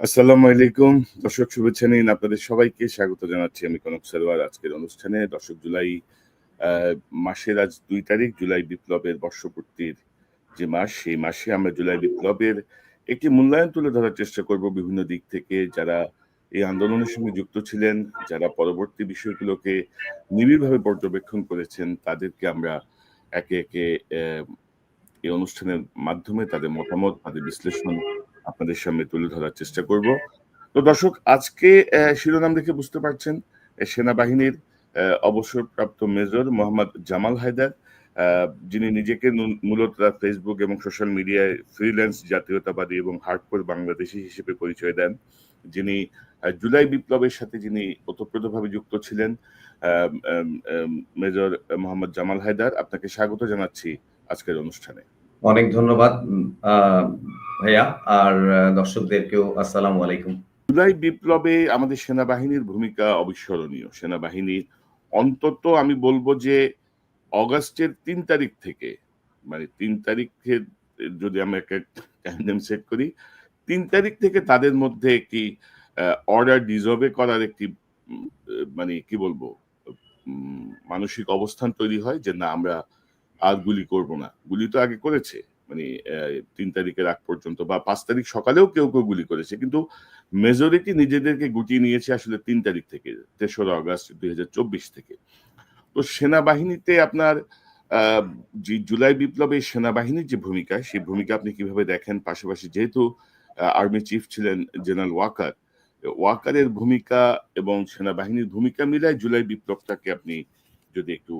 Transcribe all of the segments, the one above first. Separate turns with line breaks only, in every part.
আসসালামু আলাইকুম। দর্শক শুভেচ্ছা নিন। আপনাদের সবাইকে স্বাগত জানাচ্ছি আমি কনক সারোয়ার আজকের অনুষ্ঠানে। দর্শক জুলাই আ মাসের আজ ২ তারিখ জুলাই বিপ্লবের বর্ষপূর্তির যে মাস, সেই মাসে আমরা জুলাই বিপ্লবের একটি মূল্যায়ন তুলে ধরার চেষ্টা করব বিভিন্ন দিক থেকে। যারা এই আন্দোলনের সঙ্গে যুক্ত ছিলেন, যারা পরবর্তী বিষয়গুলোকে নিবিড়ভাবে পর্যবেক্ষণ করেছেন, তাদেরকে আমরা একে, একে এই অনুষ্ঠানের মাধ্যমে তাদের মতামত, তাদের বিশ্লেষণ আপনাদের সামনে তুলে ধরার চেষ্টা করব। তো দর্শক আজকে শিরোনাম দেখে বুঝতে পারছেন সেনাবাহিনীর অবসরপ্রাপ্ত মেজর মোহাম্মদ জামাল হায়দার যিনি নিজেকে মূলত তার ফেসবুক এবং সোশ্যাল মিডিয়ায় ফ্রিল্যান্স জাতীয়তাবাদী এবং হার্ডকোর বাংলাদেশী হিসেবে পরিচয় দেন। যিনি জুলাই বিপ্লবের সাথে যিনি ওতপ্রোতভাবে যুক্ত ছিলেন। আম আম আম মেজর মোহাম্মদ জামাল হায়দার, আপনাকে স্বাগত জানাচ্ছি আজকের অনুষ্ঠানে।
অনেক ধন্যবাদ ভাইয়া। আর দর্শকদেরকেও আসসালামু আলাইকুম।
জুলাই বিপ্লবে আমাদের সেনাবাহিনীর ভূমিকা অবিস্মরণীয়। সেনাবাহিনীর অন্তত আমি বলব যে অগাস্টের ৩ তারিখ থেকে মানে ৩ তারিখে যদি আমরা একটা টাইমলাইন সেট করি, ৩ তারিখ থেকে তাদের মধ্যে একটি অর্ডার ডিসঅবে করার একটি মানে কি বলবো মানসিক অবস্থান তৈরি হয় যে না আমরা আর গুলি করব না। গুলি তো আগে করেছে। মানে ৩ তারিখের আগ পর্যন্ত বা ৫ তারিখ সকালেও কেউ গুলি করেছে। কিন্তু মেজরিটি নিজেদেরকে গুটিয়ে নিয়েছে আসলে ৩ তারিখ থেকে, ৩রা অগাস্ট ২০২৪ থেকে। তো সেনাবাহিনীতে আপনার আ জুলাই বিপ্লবে সেনাবাহিনীর যে ভূমিকা, সেই ভূমিকা আপনি কিভাবে দেখেন? পাশাপাশি যেহেতু আর্মি চিফ ছিলেন জেনারেল ওয়াকার, ওয়াকারের ভূমিকা এবং সেনাবাহিনীর ভূমিকা মিলায় জুলাই বিপ্লবটাকে আপনি যদি একটু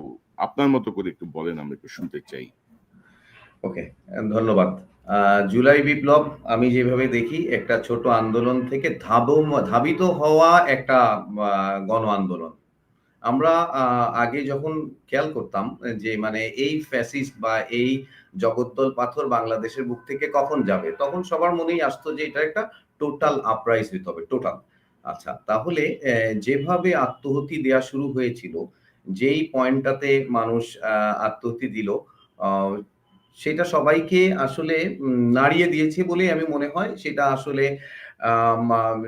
আপনার মতো করে একটু বলেন, আমরা একটু শুনতে চাই।
ওকে, ধন্যবাদ। জুলাই বিপ্লব আমি যেভাবে দেখি একটা ছোট আন্দোলন থেকে ধাবিত হওয়া একটা গণ আন্দোলন। আমরা আগে যখন খেয়াল করতাম যে মানে এই ফ্যাসিস্ট বা এই জগদ্দল পাথর বাংলাদেশের বুক থেকে কখন যাবে? তখন সবার মনেই আসতো যে এটা একটা টোটাল আপরাইজ হইতে হবে, টোটাল। আচ্ছা, তাহলে যেভাবে আত্মাহুতি দেয়া শুরু হয়েছিল, যেই পয়েন্টটাতে মানুষ আত্মাহুতি দিল, আ সেটা সবাইকে আসলে নাড়িয়ে দিয়েছে বলেই আমি মনে হয়। সেটা আসলে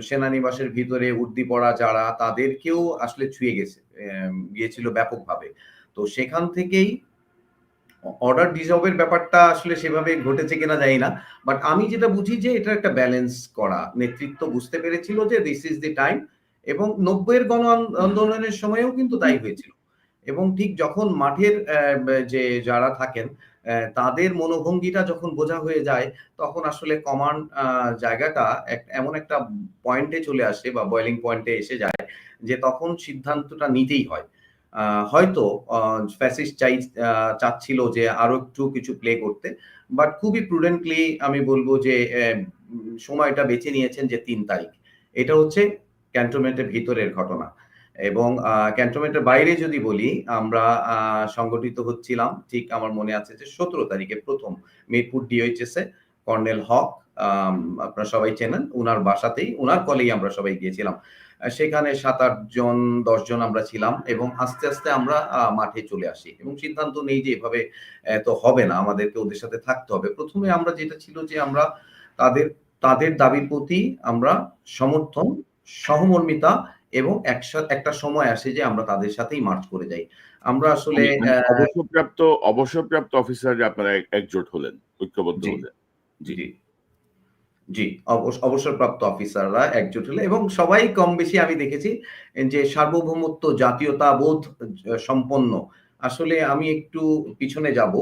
সেনানিবাসের ভিতরে উর্দি পড়া যারা তাদেরকেও আসলে ছুঁয়ে গিয়েছিল ব্যাপকভাবে। তো সেখান থেকেই অর্ডার ডিসঅর্ব এর ব্যাপারটা আসলে সেভাবে ঘটেছে কিনা জানি না। বাট আমি যেটা বুঝি যে এটা একটা ব্যালেন্স করা। নেতৃত্ব বুঝতে পেরেছিল যে দিস ইস দি টাইম এবং ৯০ এর আন্দোলনের সময়েও কিন্তু তাই হয়েছিল। এবং ঠিক যখন মাঠের যে যারা থাকেন তাদের মনোভঙ্গিটা যখন বোঝা হয়ে যায়, তখন আসলে কমান্ড জায়গাটা এমন একটা পয়েন্টে চলে আসে বা বয়েলিং পয়েন্টে এসে যায় যে তখন সিদ্ধান্তটা নিতেই হয়। আ হয়তো ফ্যাসিস্ট চাচ্ছিল যে আরো একটু কিছু প্লে করতে। বাট খুবই প্রুডেন্টলি আমি বলব যে সময়টা বেছে নিয়েছেন যে ৩ তারিখ। এটা হচ্ছে ক্যান্টনমেন্টের ভিতরের ঘটনা। এবং ক্যান্টনমেন্টের বাইরে যদি বলি, আমরা সংগঠিত হচ্ছিলাম ঠিক আমার মনে আছে যে ১৭ তারিখে ১ম মিরপুর ডিওএইচএস এ কর্নেল হক, আম আপনারা সবাই চেনেন। উনার বাসাতেই, উনার কলেই আমরা সবাই গিয়েছিলাম। সেখানে ৭-৮ জন ১০ জন আমরা ছিলাম এবং আস্তে, আস্তে আমরা মাঠে চলে আসি এবং সিদ্ধান্ত নেই যে এভাবে তো হবে না। আমাদেরকে ওদের সাথে থাকতে হবে। ১ম এ আমরা যেটা ছিল যে আমরা তাদের তাদের দাবির প্রতি আমরা সমর্থন, সহমর্মিতা এবং একটা সময় আসে যে আমরা তাদের সাথেই মার্চ করে যাই। আমরা আসলে
মানে অবসরপ্রাপ্ত অফিসাররা আপনারা একজোট হলেন, ঐক্যবদ্ধ
জি,
হলেন। জি।
জি। জি, অবসরপ্রাপ্ত অফিসাররা একজোট হলে এবং সবাই কম বেশি আমি দেখেছি যে সার্বভৌমত্ব, জাতীয়তাবোধ সম্পন্ন। আসলে আমি একটু পিছনে যাবো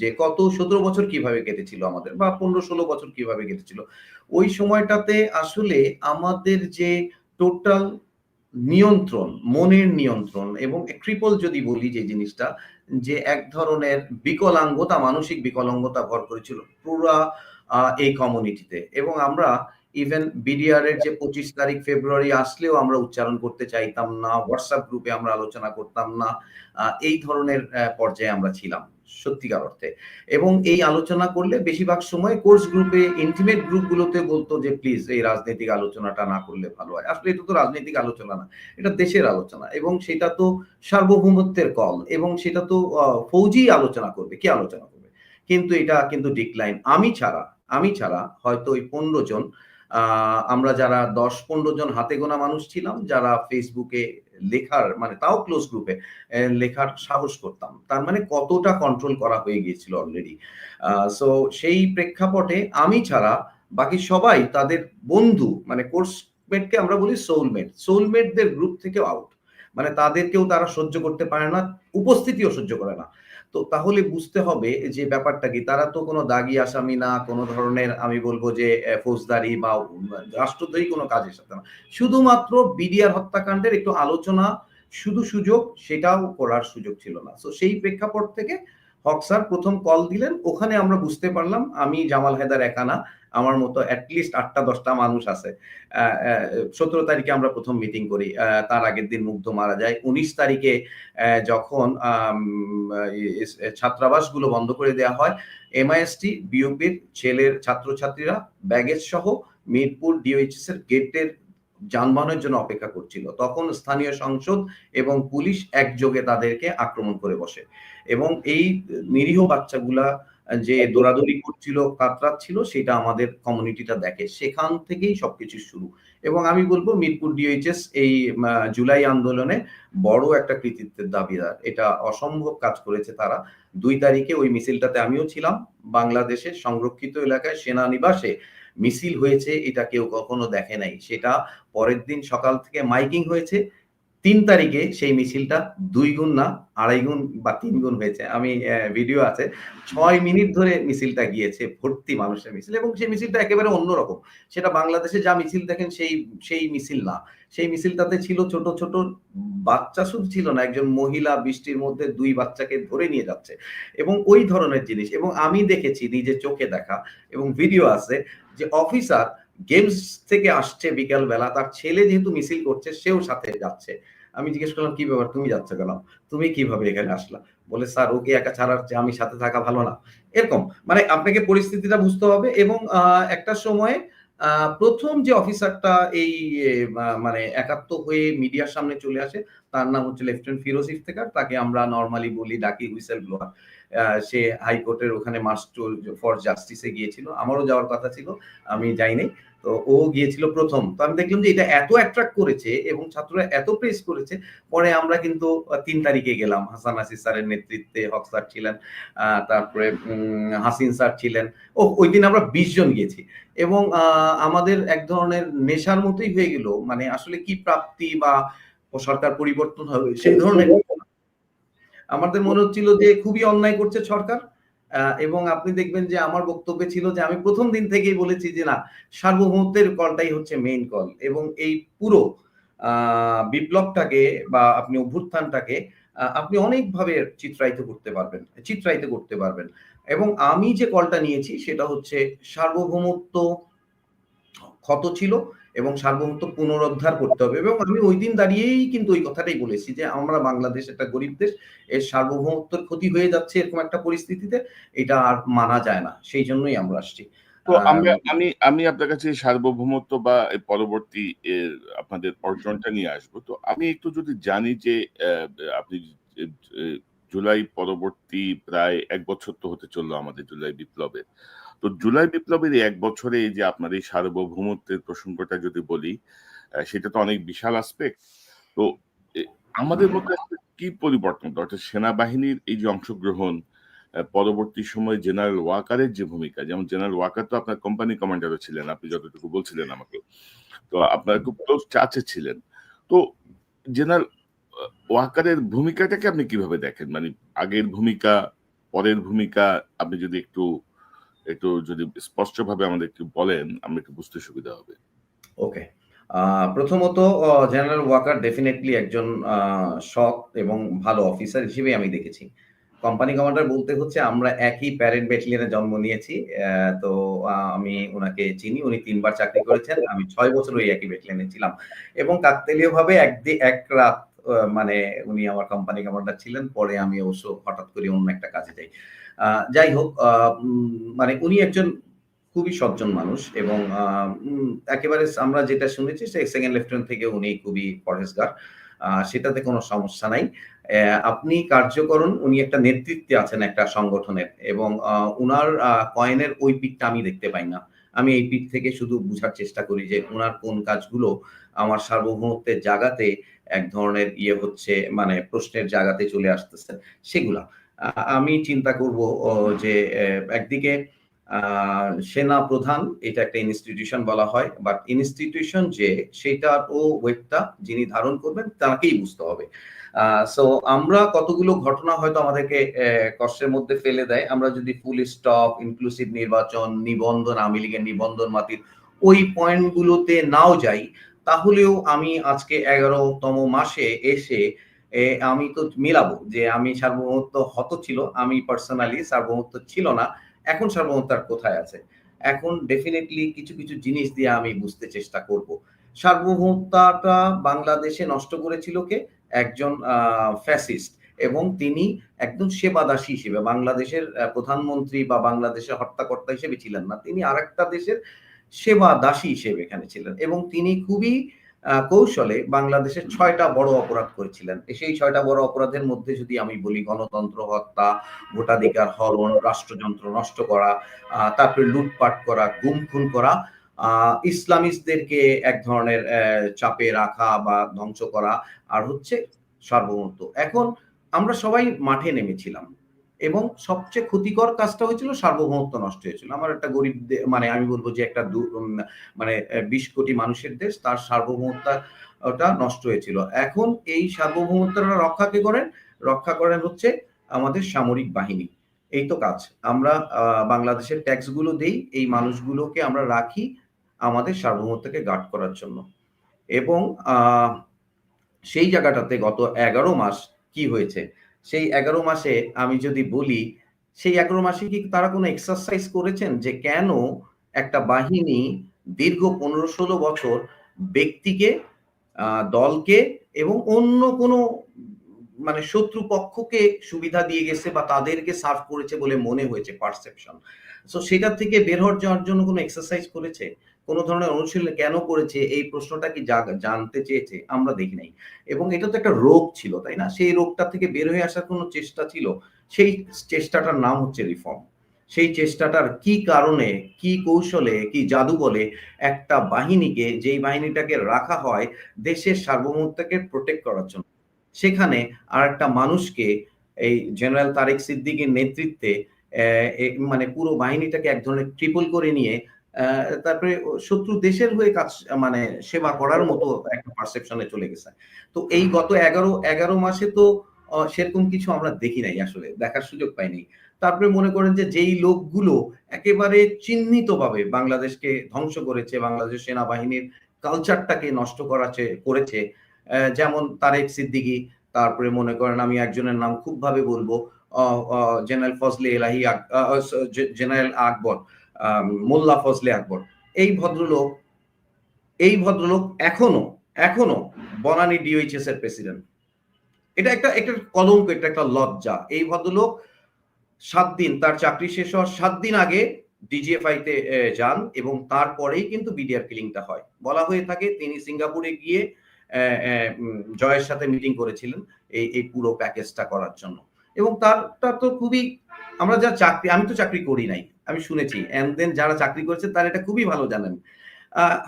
যে ১৭ বছর কিভাবে কেটেছিল আমাদের বা ১৫-১৬ বছর কিভাবে কেটেছিল। ওই সময়টাতে আসলে আমাদের যে টোটাল নিয়ন্ত্রণ, মনের নিয়ন্ত্রণ এবং ট্রিপল যদি বলি যে জিনিসটা, যে এক ধরনের বিকলাঙ্গতা, মানসিক বিকলাঙ্গতা ভর করেছিল পুরা এই কমিউনিটিতে। এবং আমরা ইভেন বিডিআর এর যে ২৫ তারিখ ফেব্রুয়ারি আসলেও আমরা উচ্চারণ করতে চাইতাম না। WhatsApp গ্রুপে আমরা আলোচনা করতাম না। এই ধরনের পর্যায়ে আমরা ছিলাম সত্যিকার অর্থে। এবং এই আলোচনা করলে বেশিরভাগ সময় কোর্স গ্রুপে, ইন্টিমেট গ্রুপগুলোতে বলত যে, "প্লিজ এই রাজনৈতিক আলোচনাটা না করলে ভালো হয়।" আসলে এটা তো রাজনৈতিক আলোচনা না। এটা দেশের আলোচনা এবং সেটা তো সার্বভৌমত্বের কল এবং সেটা তো ফৌজিই আলোচনা করবে। কে আলোচনা করবে? কিন্তু এটা কিন্তু ডিক্লাইন। আমি ছাড়া হয়তো ওই ১৫ জন আমরা যারা ১০-১৫ জন হাতে গোনা মানুষ ছিলাম যারা ফেসবুকে লেখার মানে তাও ক্লোজ গ্রুপে লেখার সাহস করতাম। তার মানে কতটা কন্ট্রোল করা হয়ে গিয়েছিল অলরেডি। সো সেই প্রেক্ষাপটে আমি ছাড়া বাকি সবাই তাদের বন্ধু মানে কোর্সমেটকে আমরা বলি সোলমেট। সোলমেটদের গ্রুপ থেকেও আউট। মানে তাদেরকেও তারা সহ্য করতে পারে না, উপস্থিতিও সহ্য করে না। তো তাহলে বুঝতে হবে যে ব্যাপারটা কি? তারা তো কোনো দাগী আসামি না, কোনো ধরনের আমি বলব যে ফৌজদারি বা রাষ্ট্রদ্রোহী কোনো কাজের সাথে না। শুধুমাত্র বিডিআর হত্যাকাণ্ডের একটু আলোচনা, শুধু সুযোগ, সেটাও করার সুযোগ ছিল না। সো সেই প্রেক্ষাপট থেকে হক স্যার ১ম কল দিলেন। ওখানে আমরা বুঝতে পারলাম আমি জামাল হায়দার একা না। আমার মতো এটলিস্ট ৮টা ১০টা মানুষ আছে। ১৭ তারিখে আমরা ১ম মিটিং করি। তার আগের দিন মুগ্ধ মারা যায়। ১৯ তারিখে যখন ছাত্রাবাসগুলো বন্ধ করে দেয়া হয়, এমআইএসটি, বিওপির ছেলের ছাত্রছাত্রীরা ব্যাগেজ সহ মিরপুর ডিওএইচএস এর গেটের যানবাহনের জন্য অপেক্ষা করছিল। তখন স্থানীয় সংসদ এবং পুলিশ একযোগে তাদেরকে আক্রমণ করে বসে। এবং এই নিরীহ বাচ্চাগুলা যে দৌড়াদৌড়ি করছিল, কাতরাচ্ছিল সেটা আমাদের কমিউনিটিটা দেখে। সেখান থেকেই সবকিছু শুরু। এবং আমি বলব মিরপুর ডিওএইচএস এই জুলাই আন্দোলনে বড় একটা কৃতিত্বের দাবিদার। এটা অসম্ভব কাজ করেছে তারা। ২ তারিখে ওই মিছিলটাতে আমিও ছিলাম। বাংলাদেশের সংরক্ষিত এলাকায় সেনানিবাসে মিছিল হয়েছে এটা কেউ কখনো দেখে নাই। সেটা পরের দিন সকাল থেকে মাইকিং হয়েছে। ৩ তারিখে সেই মিছিলটা ২ গুণ না ২.৫ গুণ বা ৩ গুণ হয়েছে। আমি ভিডিও আছে। ৬ মিনিট ধরে মিছিলটা গিয়েছে। ভর্তি মানুষের মিছিল এবং সেই মিছিলটা একেবারে অন্যরকম। সেটা বাংলাদেশে যা মিছিল দেখেন সেই মিছিল না। সেই মিছিলটাতে ছিল ছোট, ছোট বাচ্চা শুধু ছিল না, একজন মহিলা বৃষ্টির মধ্যে ২ বাচ্চাকে ধরে নিয়ে যাচ্ছে এবং ওই ধরনের জিনিস এবং আমি দেখেছি নিজের চোখে দেখা এবং ভিডিও আছে যে অফিসার গেমস থেকে আসছে বিকাল বেলা, তার ছেলে যেহেতু মিছিল করছে সেও সাথে যাচ্ছে। আমি জিজ্ঞেস করলাম, "কি ব্যাপার? তুমি যাচ্ছ কেন? তুমি কিভাবে এখানে আসলা?" বলে, "স্যার ওকে একা ছাড়ার চেয়ে আমি সাথে থাকা ভালো না?" এরকম। মানে আপনাকে পরিস্থিতিটা বুঝতে হবে এবং একটা সময়ে আ ১ম যে অফিসারটা এই মানে একাত্ম হয়ে মিডিয়ার সামনে চলে আসে, তার নাম হচ্ছে লেফটেন্যান্ট ফিরোজ ইফতেখার। তাকে আমরা নরমালি বলি, ডাকি হুইসেল ব্লোয়ার। সে হাইকোর্টের ওখানে মার্চ ফর জাস্টিস এ গিয়েছিল। আমারও যাওয়ার কথা ছিল। আমি যাই নাই। তো ও গিয়েছিল ১ম। তো আমি দেখলাম যে এটা এত অ্যাট্রাক্ট করেছে এবং ছাত্ররা এত প্রেস করেছে, পরে আমরা কিন্তু ৩ তারিখে গেলাম। হাসান নাসির স্যারের নেতৃত্বে হক স্যার ছিলেন। তারপরে হাসিন স্যার ছিলেন। ঐদিন আমরা ২০ জন গিয়েছি। এবং আমাদের এক ধরনের নেশার মতোই হয়ে গেল। মানে আসলে কি প্রাপ্তি বা সরকার পরিবর্তন হবে সেই ধরনের আমাদের মনে হচ্ছিল যে খুবই অন্যায় করছে সরকার। এবং আপনি দেখবেন যে আমার বক্তব্য ছিল যে আমি ১ম দিন থেকেই বলেছি যে না, সার্বভৌমত্বের কলটাই হচ্ছে মেইন কল এবং এই পুরো আ বিপ্লবটাকে বা আপনি অভ্যুত্থানটাকে আপনি অনেকভাবে চিত্রায়িত করতে পারবেন। এবং আমি যে কলটা নিয়েছি সেটা হচ্ছে সার্বভৌমত্ব ক্ষত ছিল এবং সার্বভৌমত্ব পুনরুদ্ধার করতে হবে এবং আমি ঐদিন দাঁড়িয়েই কিন্তু ওই কথাটাই বলেছি যে আমরা বাংলাদেশ একটা গরিব দেশ। এর সার্বভৌমত্বের ক্ষতি হয়ে যাচ্ছে এরকম একটা পরিস্থিতিতে এটা আর মানা যায় না। সেইজন্যই আমরা আসছি।
তো
আ
আমি আপনার কাছে সার্বভৌমত্ব বা এর পরবর্তী আপনাদের অর্জনটা নিয়ে আসবো। তো আমি একটু যদি জানি যে আপনি এ এ জুলাই পরবর্তী প্রায় ১ বছর তো হতে চললো আমাদের জুলাই বিপ্লবের। তো জুলাই বিপ্লবের এই ১ বছরে এই যে আপনার এই সার্বভৌমত্বের প্রসঙ্গটা যদি বলি, সেটা তো অনেক বিশাল অ্যাসপেক্ট। তো এ আমাদের মধ্যে আসলে কি পরিবর্তন? অর্থাৎ সেনাবাহিনীর এই যে অংশগ্রহণ, পরবর্তী সময়ে জেনারেল ওয়াকারের যে ভূমিকা, যেমন জেনারেল ওয়াকার তো আপনার কোম্পানি কমান্ডারও ছিলেন, আপনি যতটুকু বলছিলেন আমাকে। তো আপনার খুব ক্লোজ টাচে ছিলেন। তো জেনারেল ওয়াকারের ভূমিকাটাকে আপনি কিভাবে দেখেন? মানে আগের ভূমিকা, পরের ভূমিকা আপনি যদি একটু যদি স্পষ্টভাবে আমাদের একটু বলেন, আমরা একটু বুঝতে সুবিধা হবে।
ওকে। আ প্রথমত জেনারেল ওয়াকার ডেফিনিটলি একজন সৎ এবং ভালো অফিসার হিসেবেই আমি দেখেছি। কোম্পানি কমান্ডার বলতে হচ্ছে আমরা একই প্যারেন্ট ব্যাটালিয়নে জন্ম নিয়েছি। তো আমি উনাকে চিনি। উনি ৩ বার চাকরি করেছেন। আমি ৬ বছর ওই একই ব্যাটালিয়নে ছিলাম। এবং কাকতালীয়ভাবে এক রাত মানে উনি আমার কোম্পানি কমান্ডার ছিলেন। পরে আমি অবশ্য হঠাৎ করে অন্য একটা কাজে যাই। আ যাই হোক মানে উনি একজন খুবই সজ্জন মানুষ এবং একেবারে আমরা যেটা শুনেছি সে সেকেন্ড লেফটেন্যান্ট থেকে উনি খুবই পরহেজগার। সেটাতে কোনো সমস্যা নাই। আপনি কার্যকরণ উনি একটা নেতৃত্বে আছেন একটা সংগঠনের এবং উনার কয়েনের ওই পিঠটা আমি দেখতে পাই না। আমি এই পিঠ থেকে শুধু বুঝার চেষ্টা করি যে উনার কোন কাজগুলো আমার সার্বভৌমত্বের জায়গাতে এক ধরনের হচ্ছে, মানে প্রশ্নের জায়গাতে চলে আসতেছে সেগুলা। আমি চিন্তা করব যে একদিকে সেনা প্রধান এটা একটা ইনস্টিটিউশন বলা হয়, বাট ইনস্টিটিউশন যে সেটারও ওয়েটটা যিনি ধারণ করবেন তাকেই বুঝতে হবে। সো আমরা কতগুলো ঘটনা হয়তো আমাদেরকে কষ্টের মধ্যে ফেলে দেয়। আমরা যদি ফুল স্টপ, ইনক্লুসিভ নির্বাচন, নিবন্ধন, আওয়ামী লীগের নিবন্ধন বাতিল, ওই পয়েন্ট গুলোতে নাও যাই, তাহলেও আমি আজকে 11তম মাসে এসে আমি তো মিলাবো যে আমি সার্বভৌমত্ব ছিল, আমি পার্সোনালি সার্বভৌমত্ব ছিল না। এখন সার্বভৌমত্ব কোথায় আছে? এখন ডেফিনিটলি কিছু, কিছু জিনিস দিয়ে আমি বুঝতে চেষ্টা করব। সার্বভৌমত্বটা বাংলাদেশে নষ্ট করেছিল কে? একজন ফ্যাসিস্ট, এবং তিনি একদম সেবাদাসী হিসেবে বাংলাদেশের প্রধানমন্ত্রী বা বাংলাদেশের হর্তাকর্তা হিসেবে ছিলেন না। তিনি আরেকটা দেশের সেবাদাসী হিসেবে এখানে ছিলেন, এবং তিনি খুবই কৌশলে বাংলাদেশের ৬টা বড় অপরাধ করেছিলেন। সেই ৬টা বড় অপরাধের মধ্যে যদি আমি বলি, গণতন্ত্র হত্যা, ভোটাধিকার হরণ, রাষ্ট্রযন্ত্র নষ্ট করা, তারপরে লুটপাট করা, গুম খুন করা, ইসলামিস্টদেরকে এক ধরনের চাপে রাখা বা ধ্বংস করা, আর হচ্ছে সার্বভৌমত্ব। এখন আমরা সবাই মাঠে নেমেছিলাম, এবং সবচেয়ে ক্ষতিকর কাজটা হয়েছিল সার্বভৌমত্ব নষ্ট হয়েছিল। আমার একটা গরিব মানে আমি বলবো যে একটা মানে ২০ কোটি মানুষের দেশ, তার সার্বভৌমত্বটা নষ্ট হয়েছিল। এখন এই সার্বভৌমত্বটা রক্ষা কে করেন? রক্ষা করেন হচ্ছে আমাদের সামরিক বাহিনী। এই তো কাজ। আমরা বাংলাদেশের ট্যাক্স গুলো দেই, এই মানুষগুলোকে আমরা রাখি আমাদের সার্বভৌমত্বকে গার্ড করার জন্য। এবং সেই জায়গাটাতে গত ১১ মাস কি হয়েছে? সেই ১১ মাসে আমি যদি বলি, সেই ১১ মাসে কি তারা কোনো এক্সারসাইজ করেছেন যে কেন একটা বাহিনী দীর্ঘ ১৫-১৬ বছর ব্যক্তিকে, দলকে এবং অন্য কোনো মানে শত্রু পক্ষকে সুবিধা দিয়ে গেছে বা তাদেরকে সার্ভ করেছে বলে মনে হয়েছে পারসেপশন। সো সেটা থেকে বের হওয়ার যাওয়ার জন্য কোনো এক্সারসাইজ করেছে? কোন ধরনের অনুশীলন কেন করেছে? এই প্রশ্নটা কি জানতে চেয়েছে? আমরা দেখি নাই। এবং এটা তো একটা রোগ ছিল, তাই না? সেই রোগটা থেকে বের হয়ে আসার কোনো চেষ্টা ছিল? সেই চেষ্টাটার নাম হচ্ছে রিফর্ম। সেই চেষ্টাটার কি কারণে, কি কৌশলে, কি জাদু বলে একটা বাহিনীকে, যেই বাহিনীটাকে রাখা হয় দেশের সার্বভৌমত্বকে প্রোটেক্ট করার জন্য, সেখানে আরেকটা মানুষকে, এই জেনারেল তারেক সিদ্দিকীর নেতৃত্বে মানে পুরো বাহিনীটাকে এক ধরনের ট্রিপল করে নিয়ে তারপরে শত্রু দেশের হয়ে কাজ, মানে সেবা করার মতো একটা পারসেপশনে চলে গেছে। তো এই গত ১১ মাসে তো সেরকম কিছু আমরা দেখি নাই, আসলে দেখার সুযোগ পাইনি। তারপরে মনে করেন যে যেই লোকগুলো একেবারে চিহ্নিতভাবে বাংলাদেশকে ধ্বংস করেছে, বাংলাদেশ সেনাবাহিনীর কালচারটাকে নষ্ট করেছে, যেমন তারেক সিদ্দিকী, তারপরে মনে করেন আমি একজনের নাম খুব ভাবে বলবো, জেনারেল ফজলে এলাহি, জেনারেল আকবর, মোল্লা ফজলে আকবর। এই ভদ্রলোক এখনো বনানী ডিওএইচএস এর প্রেসিডেন্ট। এটা একটা কলঙ্ক, এটা একটা লজ্জা। এই ভদ্রলোক ৭ দিন, তার চাকরি শেষ হওয়ার ৭ দিন আগে ডিজিএফআই তে যান, এবং তারপরেই কিন্তু বিডিআর কিলিংটা হয়। বলা হয়ে থাকে তিনি সিঙ্গাপুরে গিয়ে জয়ের সাথে মিটিং করেছিলেন এই পুরো প্যাকেজটা করার জন্য। এবং তারটা তো খুবই, আমরা যা চাকরি, আমি তো চাকরি করি নাই, আমি শুনেছি, এন্ড দেন যারা চাকরি করেছে তারা এটা খুবই ভালো জানেন।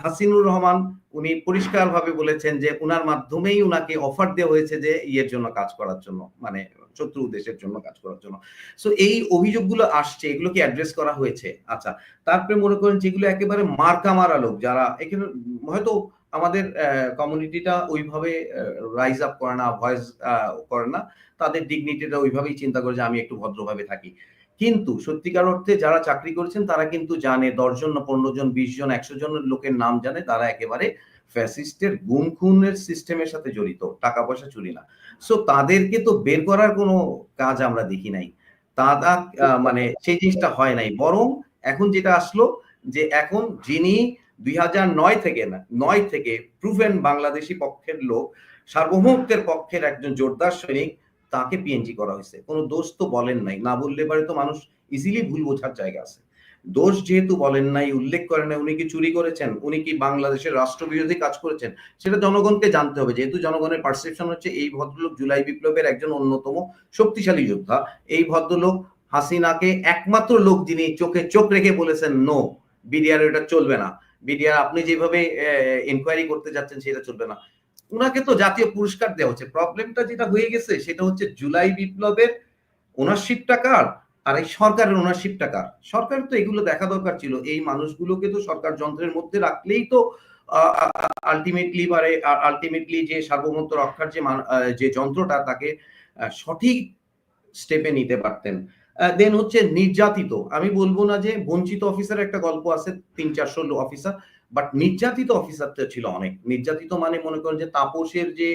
হাসিনুর রহমান উনি পরিষ্কারভাবে বলেছেন যে উনার মাধ্যমেই উনাকে অফার দেওয়া হয়েছে যে ইয়ের জন্য কাজ করার জন্য, মানে শত্রু দেশের জন্য কাজ করার জন্য। সো এই অভিযোগগুলো আসছে, এগুলো কি অ্যাড্রেস করা হয়েছে? আচ্ছা, তারপরে মনে করেন যেগুলো একেবারে মার্কা মারা লোক, যারা এখানে হয়তো আমাদের কমিউনিটিটা ওইভাবে রাইজ আপ করে না, ভয়েস করে না, তাদের ডিগনিটিটা ওইভাবেই চিন্তা করে যে আমি একটু ভদ্রভাবে থাকি। কিন্তু সত্যিকার অর্থে যারা চাকরি করেছেন তারা কিন্তু জানে, ১০ জন না ১৫ জন, ২০ জন, ১০০ জনের লোকের নাম জানে, তারা একেবারে ফ্যাসিস্টের গুম খুনের সিস্টেমের সাথে জড়িত, টাকা পয়সা চুরি না। সো তাদেরকে তো বের করার কোনো কাজ আমরা দেখি নাই। তারা মানে সেই জিনিসটা হয় নাই। বরং এখন যেটা আসলো, যে এখন যিনি ২০০৯ থেকে প্রুভেন বাংলাদেশী পক্ষের লোক, সার্বভৌমত্বের পক্ষের একজন জোরদার সৈনিক, তাকে পিএনজি করা হয়েছে। কোনো দোষ তো বলেন নাই। না বললে পারে তো মানুষ ইজিলি ভুল বোঝার জায়গা আছে। দোষ যেহেতু বলেন নাই, উল্লেখ করেন নাই, উনি কি চুরি করেছেন, উনি কি বাংলাদেশের রাষ্ট্রবিরোধী কাজ করেছেন, সেটা জনগণকে জানতে হবে। যেহেতু জনগণের পারসেপশন হচ্ছে এই ভদ্রলোক জুলাই বিপ্লবের একজন অন্যতম শক্তিশালী যোদ্ধা, এই ভদ্রলোক হাসিনাকে একমাত্র লোক যিনি চোখে চোখ রেখে বলেছেন নো, বিডিআর এটা চলবে না, বিডিআর আপনি যেভাবে ইনকোয়ারি করতে যাচ্ছেন সেটা চলবে না। উনাকে তো জাতীয় পুরস্কার দেওয়া হচ্ছে। প্রবলেমটা যেটা হয়ে গেছে সেটা হচ্ছে জুলাই বিপ্লবের ওনারশিপটা কার আর এই সরকারের ওনারশিপটা কার। সরকার তো এগুলো দেখা দরকার ছিল, এই মানুষগুলোকে তো সরকার যন্ত্রের মধ্যে রাখলেই তো আলটিমেটলি যে সার্বভৌমত্ব রক্ষার যে যন্ত্রটা তাকে সঠিক স্টেপে নিতে পারতেন। দেন হচ্ছে নির্যাতিত, আমি বলবো না যে বঞ্চিত অফিসার একটা গল্প আছে ৩-৪০০ অফিসার, বাট নির্যাতিত অফিসার তো ছিল অনেক। নির্যাতিত মানে মনে করেন যে তাপসের যে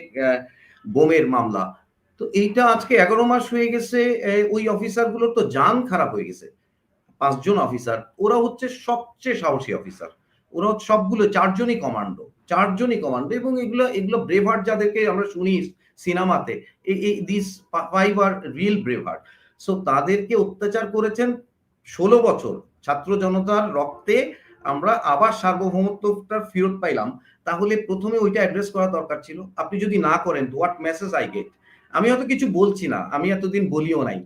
বোমের মামলা, তো এইটা আজকে 11 মাস হয়ে গেছে, ওই অফিসার গুলোর তো জান খারাপ হয়ে গেছে। 5 জন অফিসার, ওরা হচ্ছে সবচেয়ে সাহসী অফিসার, ওরা সবগুলো 4 জনই কমান্ডো, 4 জনই কমান্ডো, এবং এগুলো ব্রেভার্ট যাদেরকে আমরা শুনি সিনেমাতে, এই দিস 5 আর রিয়েল ব্রেভার্ট। সো তাদেরকে অত্যাচার করেছেন 16 বছর, ছাত্র জনতার রক্তে আমরা আবার সার্বভৌমত্বটা ফেরত পাইলাম। তাহলে প্রথমে ওইটা অ্যাড্রেস করা দরকার ছিল। আপনি যদি না করেন, হোয়াট মেসেজ আই গেট? আমি হয়তো কিছু বলছি না, আমি এতদিন বলিও নাই,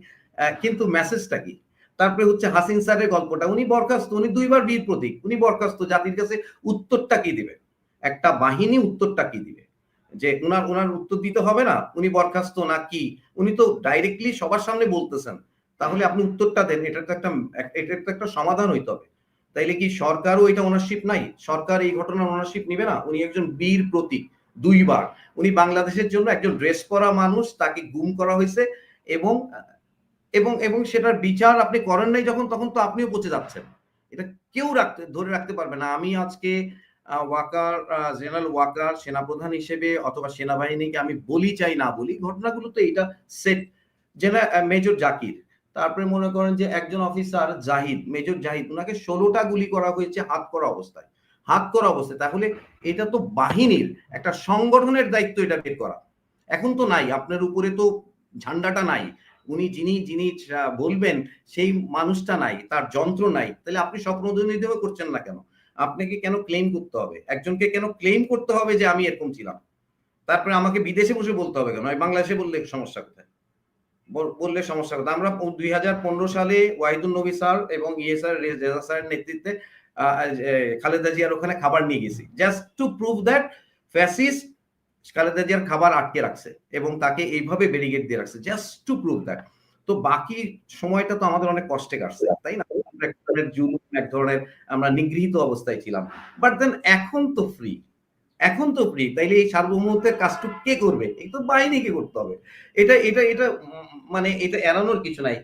কিন্তু মেসেজটা কি? তারপরে হচ্ছে হাসিন স্যারের গল্পটা, উনি বরখাস্ত, উনি 2 বার বীর প্রতীক, উনি বরখাস্ত, জাতির কাছে উত্তরটা কি দিবে? একটা বাহিনী উত্তরটা কি দিবে? যে উনার উত্তর দিতে হবে না, উনি বরখাস্ত না কি? উনি তো ডাইরেক্টলি সবার সামনে বলতেছেন। তাহলে আপনি উত্তরটা দেন, এটা তো একটা সমাধান হইতে হবে। তাইলে কি সরকারও এটা ওনারশিপ নাই? সরকার এই ঘটনার ওনারশিপ নিবে না? উনি একজন বীর প্রতীক 2 বার। উনি বাংলাদেশের জন্য একজন ড্রেস পরা মানুষ, তাকে গুম করা হয়েছে, এবং এবং সেটার বিচার আপনি করেন নাই যখন, তখন তো আপনিও পচে যাচ্ছেন। এটা কেউ ধরে রাখতে পারবে না। আমি আজকে জেনারেল ওয়াকার সেনাপ্রধান হিসেবে অথবা সেনাবাহিনীকে আমি বলি চাই না বলি, ঘটনাগুলো তো এটা সেট। মেজর জাকির, তারপরে মনে করেন যে একজন অফিসার জাহিদ, মেজর জাহিদ, ওনাকে 16টা গুলি করা হয়েছে হাত করা অবস্থায়, হাত করা অবস্থায়। তাহলে এটা তো বাহিনীর একটা সংগঠনের দায়িত্ব এটা বের করা। এখন তো নাই, আপনার উপরে তো ঝান্ডাটা নাই, উনি যিনি বলবেন সেই মানুষটা নাই, তার যন্ত্র নাই। তাহলে আপনি স্বপ্নদনীদেহ করছেন না কেন? আপনাকে কেন ক্লেম করতে হবে? একজনকে কেন ক্লেম করতে হবে যে আমি এরকম ছিলাম? তারপরে আমাকে বিদেশে বসে বলতে হবে কেন? বাংলাদেশে বললে সমস্যা কোথায়? বললে সমস্যা কোথায়? আমরা 2015 সালে ওয়াহিদুন নবী স্যার এবং স্যার, রেজা স্যারের নেতৃত্বে খালেদা জিয়ার ওখানে খাবার নিয়ে গেছি, just to prove that fascist Khaleda জিয়ার খাবার আটকে রাখছে এবং তাকে এইভাবে ব্যারিকেড দিয়ে রাখছে, জাস্ট টু প্রুভ দ্যাট। তো বাকি সময়টা তো আমাদের অনেক কষ্টে কাটছে, তাই না? এক ধরনের জুলুম, এক ধরনের আমরা নিগৃহীত অবস্থায় ছিলাম। বাট দেন এখন তো ফ্রি, এখন তো ফ্রি। তাইলে এই সার্বভৌমত্বের কাজটুকু কে করবে? এই তো বাহিনীকে করতে হবে। এটা এটা এটা মানে এটা এড়ানোর কিছু নাই।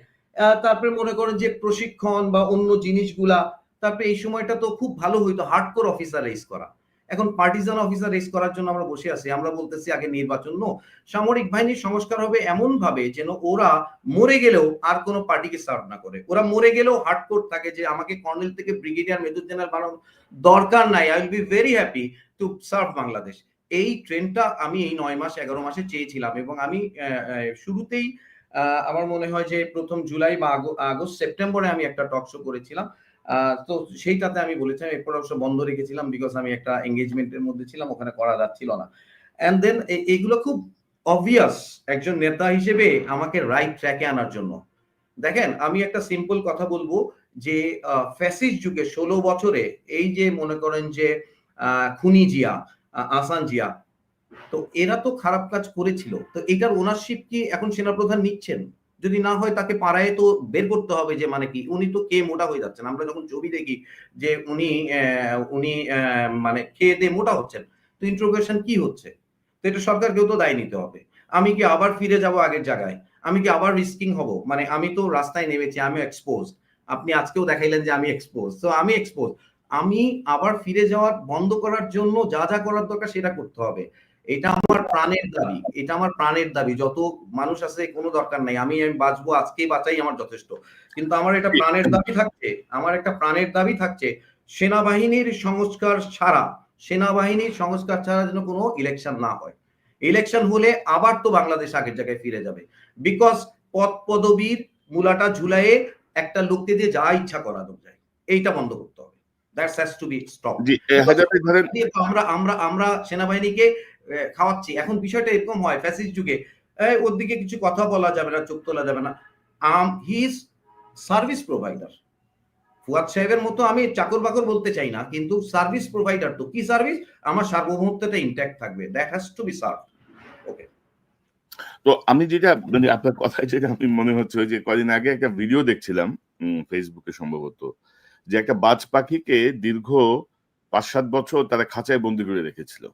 তারপরে মনে করেন যে প্রশিক্ষণ বা অন্য জিনিসগুলা, তারপরে এই সময়টা তো খুব ভালো হইতো হার্ডকোর অফিসার রেস করা। এখন পার্টিজান অফিসার রেস করার জন্য আমরা বসে আছি। আমরা বলতেছি আগে নির্বাচন। নো, সামরিক বাহিনীর সংস্কার হবে এমন ভাবে যেন ওরা মরে গেলেও আর কোনো পার্টিকে সার্ভ না করে। ওরা মরে গেলেও হার্ডকোর থাকে যে আমাকে কর্নেল থেকে ব্রিগেডিয়ার, মেজর জেনারেল বানানো দরকার নাই, I will be very happy to serve Bangladesh. এই ট্রেনটা আমি এই 9 মাস 11 মাসে চেয়েছিলাম, এবং আমি শুরুতেই আমার মনে হয় যে প্রথম জুলাই বা আগস্ট সেপ্টেম্বরে আমি একটা টক শো করেছিলাম। তো সেইটাতে আমি বলেছিলাম, এরপর অবশ্য বন্ধ রেখেছিলাম বিকজ আমি একটা এঙ্গেজমেন্টের মধ্যে ছিলাম, ওখানে করা যাচ্ছিল না। এন্ড দেন এইগুলো খুব অবভিয়াস একজন নেতা হিসেবে আমাকে রাইট ট্র্যাকে আনার জন্য। দেখেন, আমি একটা সিম্পল কথা বলবো যে ফ্যাসিস্ট যুগে 16 বছরে এই যে মনে করেন যে খুনি জিয়া, আহসান জিয়া, তো এরা তো খারাপ কাজ করেছিল। তো এটার ওনারশিপ কি এখন সেনাপ্রধান নিচ্ছেন? যদি না হয় তাকে পাড়ায় তো বের করতে হবে যে মানে কি, উনি তো কে মোটা হয়ে যাচ্ছেন। আমরা যখন ছবি দেখি যে উনি মানে খেয়ে দিয়ে মোটা হচ্ছেন, তো ইন্ট্রোগেশন কি হচ্ছে? তো এটা সরকারকেও তো দায় নিতে হবে। আমি কি আবার ফিরে যাব আগের জায়গায়? আমি কি আবার রিস্কিং হব? মানে আমি তো রাস্তায় নেমেছি, আমি এক্সপোজ। আপনি আজকেও দেখাইলেন যে আমি এক্সপোজ, তো আমি এক্সপোজ। আমি আবার ফিরে যাওয়ার বন্ধ করার জন্য যা যা করার দরকার সেটা করতে হবে। এটা আমার প্রাণের দাবি, এটা আমার প্রাণের দাবি। যত মানুষ আছে কোনো দরকার নাই, আমি বাঁচবো, আজকেই বাঁচাই আমার যথেষ্ট। কিন্তু আমার এটা প্রাণের দাবি থাকছে, আমার একটা প্রাণের দাবি থাকছে, সেনাবাহিনীর সংস্কার ছাড়া, সেনাবাহিনীর সংস্কার ছাড়া যেন কোনো ইলেকশন না হয়। ইলেকশন হলে আবার তো বাংলাদেশ আগের জায়গায় ফিরে যাবে, বিকজ পদ পদবীর মূলাটা ঝুলাইয়ে একটা লোককে দিয়ে যা ইচ্ছা করানো যায়, এইটা বন্ধ করতে হবে। That's has to B stop. আমরা সেনাবাহিনীকে খাওয়াচ্ছি। এখন বিষয়টা এরকম হয় ফ্যাসিস্ট যুগে, ওর দিকে কিছু কথা বলা যাবে না, চোখ তোলা যাবে না। He is service provider, Fuad সাহেবের মতো আমি চাকর বাকর বলতে চাই না, কিন্তু সার্ভিস প্রোভাইডার। তো কি সার্ভিস? আমার সার্বভৌমত্বটা ইনট্যাক্ট থাকবে, that has to be served. Okay.
তো আমি যেটা মানে আপনার কথায় যেটা আমি মনে হচ্ছে ওই যে কদিন আগে একটা ভিডিও দেখছিলাম ফেসবুকে সম্ভবত, যে একটা বাজ পাখিকে দীর্ঘ ৫-৭ বছর তারা খাঁচায় বন্দি করে রেখেছিল।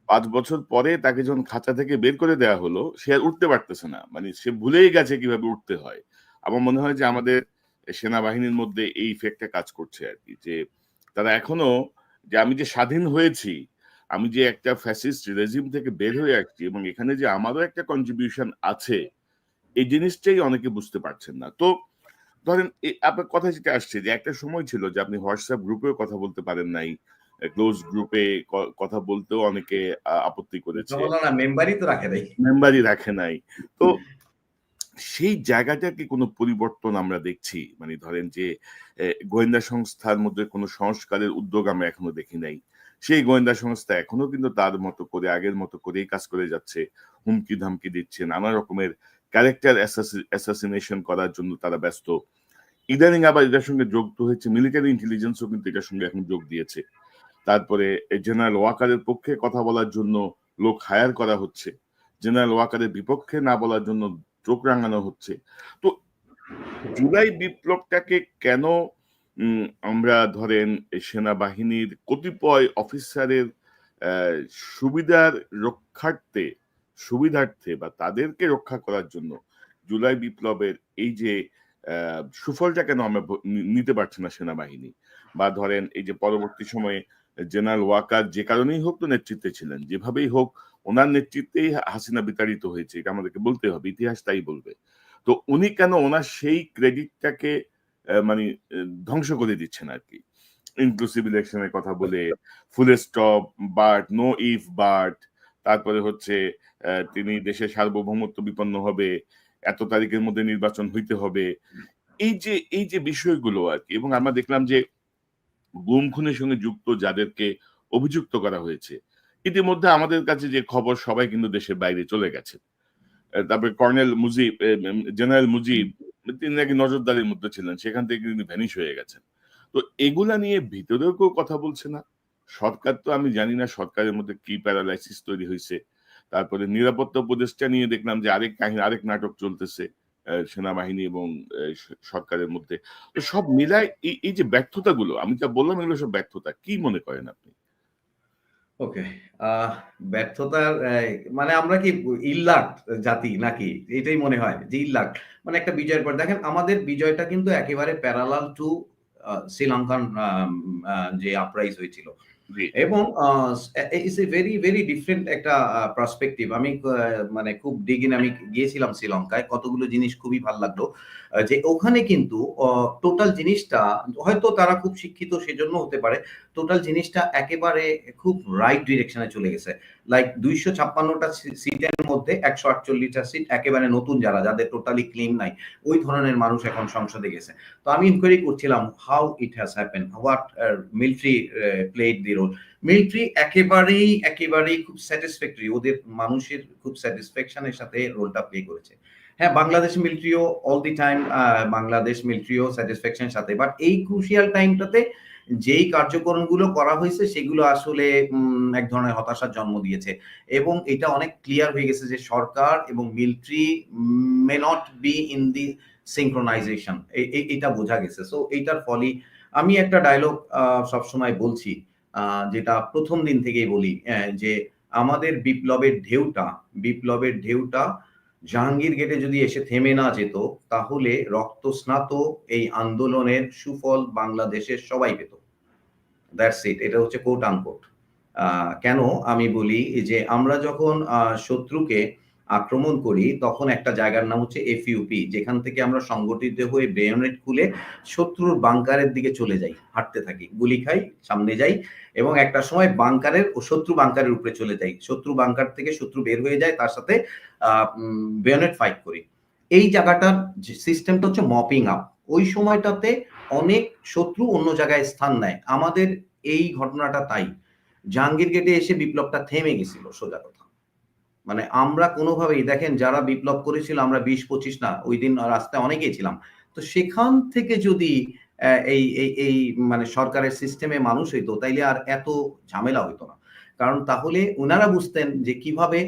৫ বছর পরে তাকে যখন খাঁচা থেকে বের করে দেওয়া হলো, সে আর উঠতে পারতেছে না। মানে সে ভুলেই গেছে কিভাবে উঠতে হয়। আমার মনে হয় যে আমাদের সেনাবাহিনীর মধ্যে এই ইফেক্টটা কাজ করছে আরকি। যে তারা এখনো যে আমি যে স্বাধীন হয়েছি, আমি যে একটা ফ্যাসিস্ট রেজিম থেকে বের হয়ে আসছি এবং এখানে যে আমারও একটা কন্ট্রিবিউশন আছে, এই জিনিসটাই অনেকে বুঝতে পারছেন না। তো ধরেন আপনার কথা যেটা আসছে যে একটা সময় ছিল যে আপনি হোয়াটসঅ্যাপ গ্রুপেও কথা বলতে পারেন নাই। ক্লোজ গ্রুপে কথা বলতেও অনেকে আপত্তি করেছে।
না, মেম্বারই তো রাখে নাই।
মেম্বারই রাখে নাই। তো সেই জায়গাটার কি কোনো পরিবর্তন আমরা দেখছি? মানে ধরেন যে গোয়েন্দা সংস্থার মধ্যে কোনো সংস্কারের উদ্যোগ আমরা এখনো দেখি নাই। সেই গোয়েন্দা সংস্থা এখনো কিন্তু তার মতো করে আগের মতো করেই কাজ করে যাচ্ছে। হুমকি-ধামকি দিচ্ছে। নানা রকমের ক্যারেক্টার অ্যাসাসিনেশন করার জন্য তারা ব্যস্ত। ইদানিং আবার এটার সঙ্গে যুক্ত হয়েছে মিলিটারি ইন্টেলিজেন্সও কিন্তু এটার সঙ্গে এখন যোগ দিয়েছে। তারপরে জেনারেল ওয়াকারের পক্ষে কথা বলার জন্য লোক হায়ার করা হচ্ছে। জেনারেল ওয়াকারের বিপক্ষে না বলার জন্য চোখ রাঙানো হচ্ছে। তো জুলাই বিপ্লবটাকে কেন আমরা ধরেন সেনাবাহিনীর কতিপয় অফিসারের সুবিধার রক্ষার্থে সুবিধার্থে বা তাদেরকে রক্ষা করার জন্য জুলাই বিপ্লবের এই যে সুফলটা কেন আমরা নিতে পারছি না সেনাবাহিনী? বা ধরেন এই যে পরবর্তী সময়ে জেনারেল ওয়াকার যে কারণেই হোক তো নেতৃত্বে ছিলেন, যেভাবেই হোক ওনার নেতৃত্বেই হাসিনা বিতাড়িত হয়েছে, এটা আমাদেরকে বলতে হবে, ইতিহাস তাই বলবে। তো উনি কেন ওনার সেই ক্রেডিটটাকে মানে ধ্বংস করে দিচ্ছেন আরকি। ইনক্লুসিভ ইলেকশনের কথা বলে, full stop, but, no if but, তারপরে হচ্ছে তিনি দেশের সার্বভৌমত্ব বিপন্ন হবে, এত তারিখের মধ্যে নির্বাচন হইতে হবে। এই যে বিষয়গুলো আরকি, এবং আমরা দেখলাম যে গুম খুনের সঙ্গে যুক্ত যাদেরকে অভিযুক্ত করা হয়েছে, ইতিমধ্যে আমাদের কাছে যে খবর সবাই কিন্তু দেশের বাইরে চলে গেছে। তারপরে কর্নেল মুজিব, জেনারেল মুজিব, তিনি নাকি নজরদারির মধ্যে ছিলেন। সেখান থেকে তিনি ভ্যানিশ হয়ে গেছেন। তো এগুলা নিয়ে ভিতরেও কেউ কথা বলছে না। সরকার তো আমি জানি না সরকারের মধ্যে কি প্যারালাইসিস তৈরি হইছে। তারপরে নিরাপত্তা উপদেষ্টা নিয়ে দেখলাম যে আরেক কাহিনী, আরেক নাটক চলতেছে সেনাবাহিনী এবং সরকারের মধ্যে। তো সব মিলায় এই যে ব্যর্থতাগুলো, আমি যা বললাম এগুলো সব ব্যর্থতা। কি মনে করেন আপনি?
ওকে। ব্যর্থতার মানে আমরা কি ইল্লাট জাতি নাকি? এটাই মনে হয় যে ইল্লাট। মানে একটা বিজয়ের পর দেখেন আমাদের বিজয়টা কিন্তু একেবারে প্যারালাল টু শ্রীলঙ্কান যে আপরাইজ হয়েছিল।
জি।
এবং it's a very, very different একটা পার্সপেক্টিভ। আমি মানে খুব আমি গিয়েছিলাম শ্রীলঙ্কায়। কতগুলো জিনিস খুবই ভাল লাগলো। যে ওখানে কিন্তু টোটাল জিনিসটা হয়তো তারা খুব শিক্ষিত সেজন্য হতে পারে। টোটাল জিনিসটা একেবারে খুব রাইট ডিরেকশন এ চলে গেছে। লাইক ২৫৬ টা সিটের মধ্যে ১৪৮ টা সিট একেবারে নতুন যাদের টোটালি ক্লিন নাই। ওই ধরনের মানুষ এখন সংসদে গেছে। তো আমি ইনকোয়ারি করছিলাম how it has happened, what military played the role. Military একেবারেই খুব স্যাটিসফ্যাক্টরি, ওদের মানুষের খুব স্যাটিসফ্যাকশন এর সাথে রোলটা প্লে করেছে। হ্যাঁ, বাংলাদেশ মিলিটারিও অল দি টাইম বাংলাদেশ মিলিটারিও স্যাটিসফ্যাকশন সাথে, বাট এই ক্রুশিয়াল টাইমটাতে যেই কার্যক্রমগুলো করা হয়েছে সেগুলো আসলে এক ধরনের হতাশার জন্ম দিয়েছে। এবং এটা অনেক ক্লিয়ার হয়ে গেছে যে সরকার এবং military may not be in the synchronisation, এটা বোঝা গেছে। সো এইটার ফলেই আমি একটা ডায়লগ সবসময় বলছি, যেটা প্রথম দিন থেকেই বলি, যে আমাদের বিপ্লবের ঢেউটা জাহাঙ্গীর গেটে যদি এসে থেমে না যেত, তাহলে রক্তস্নাত এই আন্দোলনের সুফল বাংলাদেশের সবাই পেত। That's it. এটা হচ্ছে কোট আনকোট। কেন আমি বলি যে আমরা যখন শত্রুকে আক্রমণ করি তখন একটা জায়গার নাম হচ্ছে এফইউপি, যেখান থেকে আমরা সংগঠিত হয়ে বেয়োনেট খুলে শত্রুর বাংকারের দিকে চলে যাই, হাঁটতে থাকি, গুলি খাই, সামনে যাই এবং একটা সময় শত্রু বাংকারের উপরে চলে যাই। শত্রু বাংকার থেকে শত্রু বের হয়ে যায়, তার সাথে বেয়োনেট ফাইট করি। এই জায়গাটার সিস্টেমটা হচ্ছে মপিং আপ। ওই সময়টাতে অনেক শত্রু অন্য জায়গায় স্থান নেয়। আমাদের এই ঘটনাটা তাই। জাহাঙ্গীর গেটে এসে বিপ্লবটা থেমে গেছিল, সোজা কথা। মানে আমরা কোনোভাবেই দেখেন যারা বিপ্লব করেছিল আমরা ২০-২৫ না, ওইদিন রাস্তায় অনেকেই ছিলাম। তো সেখান থেকে যদি এই মানে সরকারের সিস্টেমে মানুষ হইতো, তাইলে আর এত ঝামেলা হইতো না। কারণ তাহলে উনারা বুঝতেন যে কিভাবে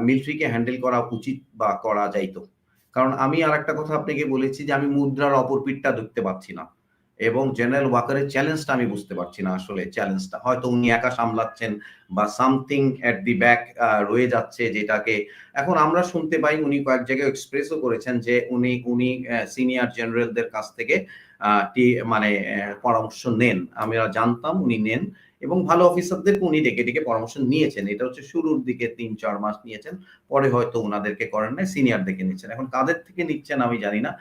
মিলিটারিকে হ্যান্ডেল করা উচিত বা করা যাইত। কারণ আমি আরেকটা কথা আপনাকে বলেছি যে আমি মুদ্রার অপর পিঠটা দেখতে পাচ্ছি না। এবং জেনারেল ওয়াকারের চ্যালেঞ্জটা আমি বুঝতে পারছি না আসলে চ্যালেঞ্জটা। হয়তো উনি একা সামলাচ্ছেন বা সামথিং এট দি ব্যাক রয়ে যাচ্ছে যেটাকে এখন আমরা শুনতে পাই উনি কয়েক জায়গায় এক্সপ্রেসও করেছেন যে উনি সিনিয়র জেনারেলদের কাছ থেকে আ টি মানে পরামর্শ নেন। আমরা জানতাম উনি নেন এবং ভালো অফিসারদেরকে উনি ডেকে পরামর্শ নিয়েছেন। এটা হচ্ছে শুরুর দিকে ৩-৪ মাস নিয়েছেন। পরে হয়তো উনাদেরকে করেন নাই, সিনিয়রদেরকে নিচ্ছেন। এখন কাদের থেকে নিচ্ছেন আমি জানি না।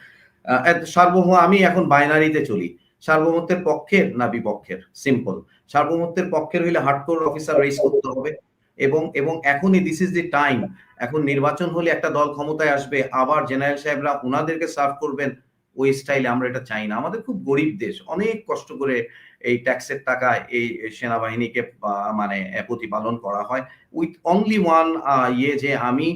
আমি এখন বাইনারিতে চলি। সার্বভৌমত্বের পক্ষের না বিপক্ষের? সিম্পল। সার্বভৌমত্বের পক্ষের হইলে হার্ডকোর অফিসার রেইজ করতে হবে এবং এখনই দিস ইজ দি টাইম। এখন নির্বাচন হলে একটা দল ক্ষমতায় আসবে, আবার জেনারেল সাহেবরা উনাদেরকে সার্ভ করবেন। ওই স্টাইলে আমরা এটা চাই না। আমাদের খুব গরিব দেশ। অনেক কষ্ট করে এই ট্যাক্সের টাকায় এই সেনাবাহিনীকে মানে প্রতিপালন করা হয়। উইথ অনলি ওয়ান যে আমি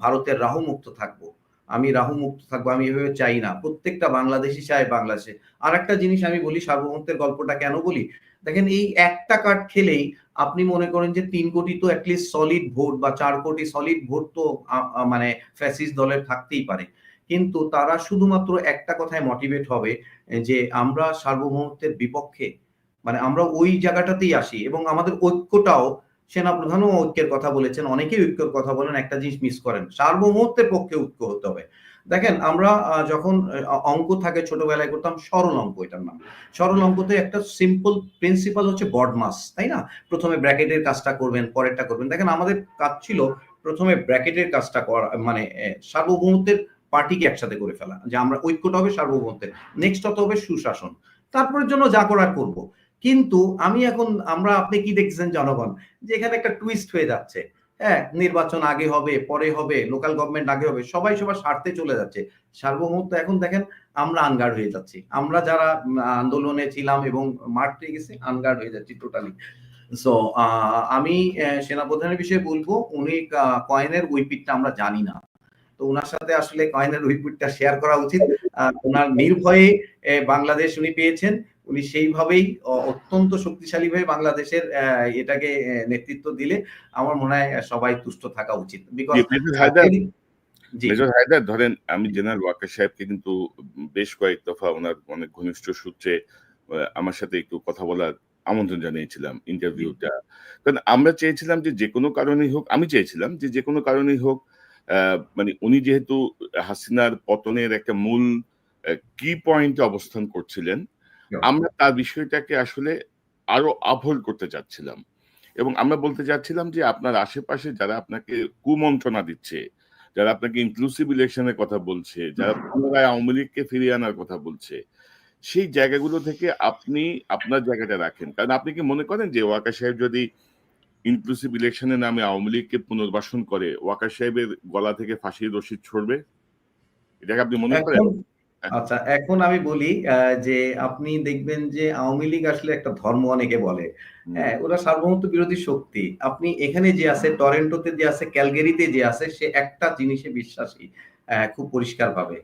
ভারতের রাহু মুক্ত থাকবো। আমি রাহু মুক্ত থাকবো। আমি এভাবে চাই না। প্রত্যেকটা বাংলাদেশী চায় বাংলাদেশে। আরেকটা জিনিস আমি বলি সার্বভৌমত্বের গল্পটা কেন বলি? দেখেন এই একটা কার্ড খেলেই আপনি মনে করেন যে ৩ কোটি তো এট লিস্ট সলিড ভোট বা ৪ কোটি সলিড ভোট তো আ আ মানে ফ্যাসিস্ট দলের থাকতেই পারে। কিন্তু তারা শুধুমাত্র একটা কথায় মোটিভেট হবে যে আমরা সার্বভৌমত্বের বিপক্ষে। মানে আমরা ওই জায়গাটাতেই আসি এবং আমাদের ঐক্যটাও সেনাপ্রধানও ঐক্যের কথা বলেছেন। অনেকেই ঐক্যের কথা বলেন। একটা জিনিস মিস করেন। সার্বভৌমত্বের পক্ষে ঐক্য হতে হবে। দেখেন আমরা যখন অঙ্ক থাকে ছোটবেলায় করতাম সরল অঙ্ক এটার নাম। সরল অঙ্কতে একটা সিম্পল প্রিন্সিপাল হচ্ছে BODMAS, তাই না? ১ম এ ব্র্যাকেটের কাজটা করবেন, পরেরটা করবেন। দেখেন আমাদের কাজ ছিল ১ম এ ব্র্যাকেটের কাজটা করা মানে সার্বভৌমত্বের পার্টিকে একসাথে করে ফেলা। যে আমরা ঐক্যটা হবে সার্বভৌমত্বের। নেক্সট হতে হবে সুশাসন। তারপরের জন্য যা করার করব। কিন্তু আপনি কি দেখছেন জনগণ? যে এখানে একটা টুইস্ট হয়ে যাচ্ছে। হ্যাঁ, নির্বাচন আগে হবে, পরে হবে, লোকাল গভর্নমেন্ট আগে হবে। সবাই সবার স্বার্থে চলে যাচ্ছে। সার্বভৌমত্ব এখন দেখেন আমরা আনগার্ড হয়ে যাচ্ছি। আমরা যারা আন্দোলনে ছিলাম এবং মাঠে গেছি আনগার্ড হয়ে যাচ্ছি টোটালি। সো আমি সেনাপ্রধানের বিষয়ে বলব, উনি কয়েনের ওই পিঠটা আমরা জানি না। তো উনার সাথে আসলে কয়েনের ওই পিঠটা শেয়ার করা উচিত। উনার নির্ভয়ে বাংলাদেশ উনি পেয়েছেন। উনি সেইভাবেই অত্যন্ত শক্তিশালীভাবে বাংলাদেশের এটাকে নেতৃত্ব দিলে আমার মনে হয় সবাই তুষ্ট থাকা উচিত। Because
ji, major Haider
ji.
Major Haider ধরেন আমি জেনারেল ওয়াকার সাহেবকে কিন্তু বেশ কয়েক দফা উনার অনেক ঘনিষ্ঠ সূত্রে আমার সাথে একটু কথা বলার আমন্ত্রণ জানিয়েছিলাম
জি।
ইন্টারভিউটা। কারণ আমরা চেয়েছিলাম যে যেকোনো কারণেই হোক আমি চেয়েছিলাম যে যেকোনো কারণেই হোক মানে উনি যেহেতু হাসিনার পতনের একটা মূল কি পয়েন্টে অবস্থান করছিলেন, আমরা তার বিষয়টাকে আসলে আরো uphold করতে চাচ্ছিলাম। এবং আমরা বলতে চাচ্ছিলাম যে আপনার আশেপাশে যারা আপনাকে কুমন্ত্রণা দিচ্ছে, যারা আপনাকে ইনক্লুসিভ ইলেকশন এর কথা বলছে, যারা পুনরায় আওয়ামী লীগকে ফিরিয়ে আনার কথা বলছে, সেই জায়গাগুলো থেকে আপনি আপনার জায়গাটা রাখেন। কারণ আপনি কি মনে করেন যে ওয়াকার সাহেব যদি ইনক্লুসিভ ইলেকশন এর নামে আওয়ামী লীগকে পুনর্বাসন করে, ওয়াকার সাহেবের গলা থেকে ফাঁসির রশি ছড়বে? এটাকে আপনি মনে করেন?
এখন আচ্ছা, এখন আমি বলি যে আপনি দেখবেন যে আওয়ামী লীগ আসলে একটা ধর্ম অনেকে বলে।
হুম,
হ্যাঁ? ওরা সার্বভৌমত্ব বিরোধী শক্তি। আপনি এখানে যে আছে, টরন্টোতে যে আছে, ক্যালগেরিতে যে আছে, সে একটা জিনিসে বিশ্বাসী। খুব পরিষ্কারভাবে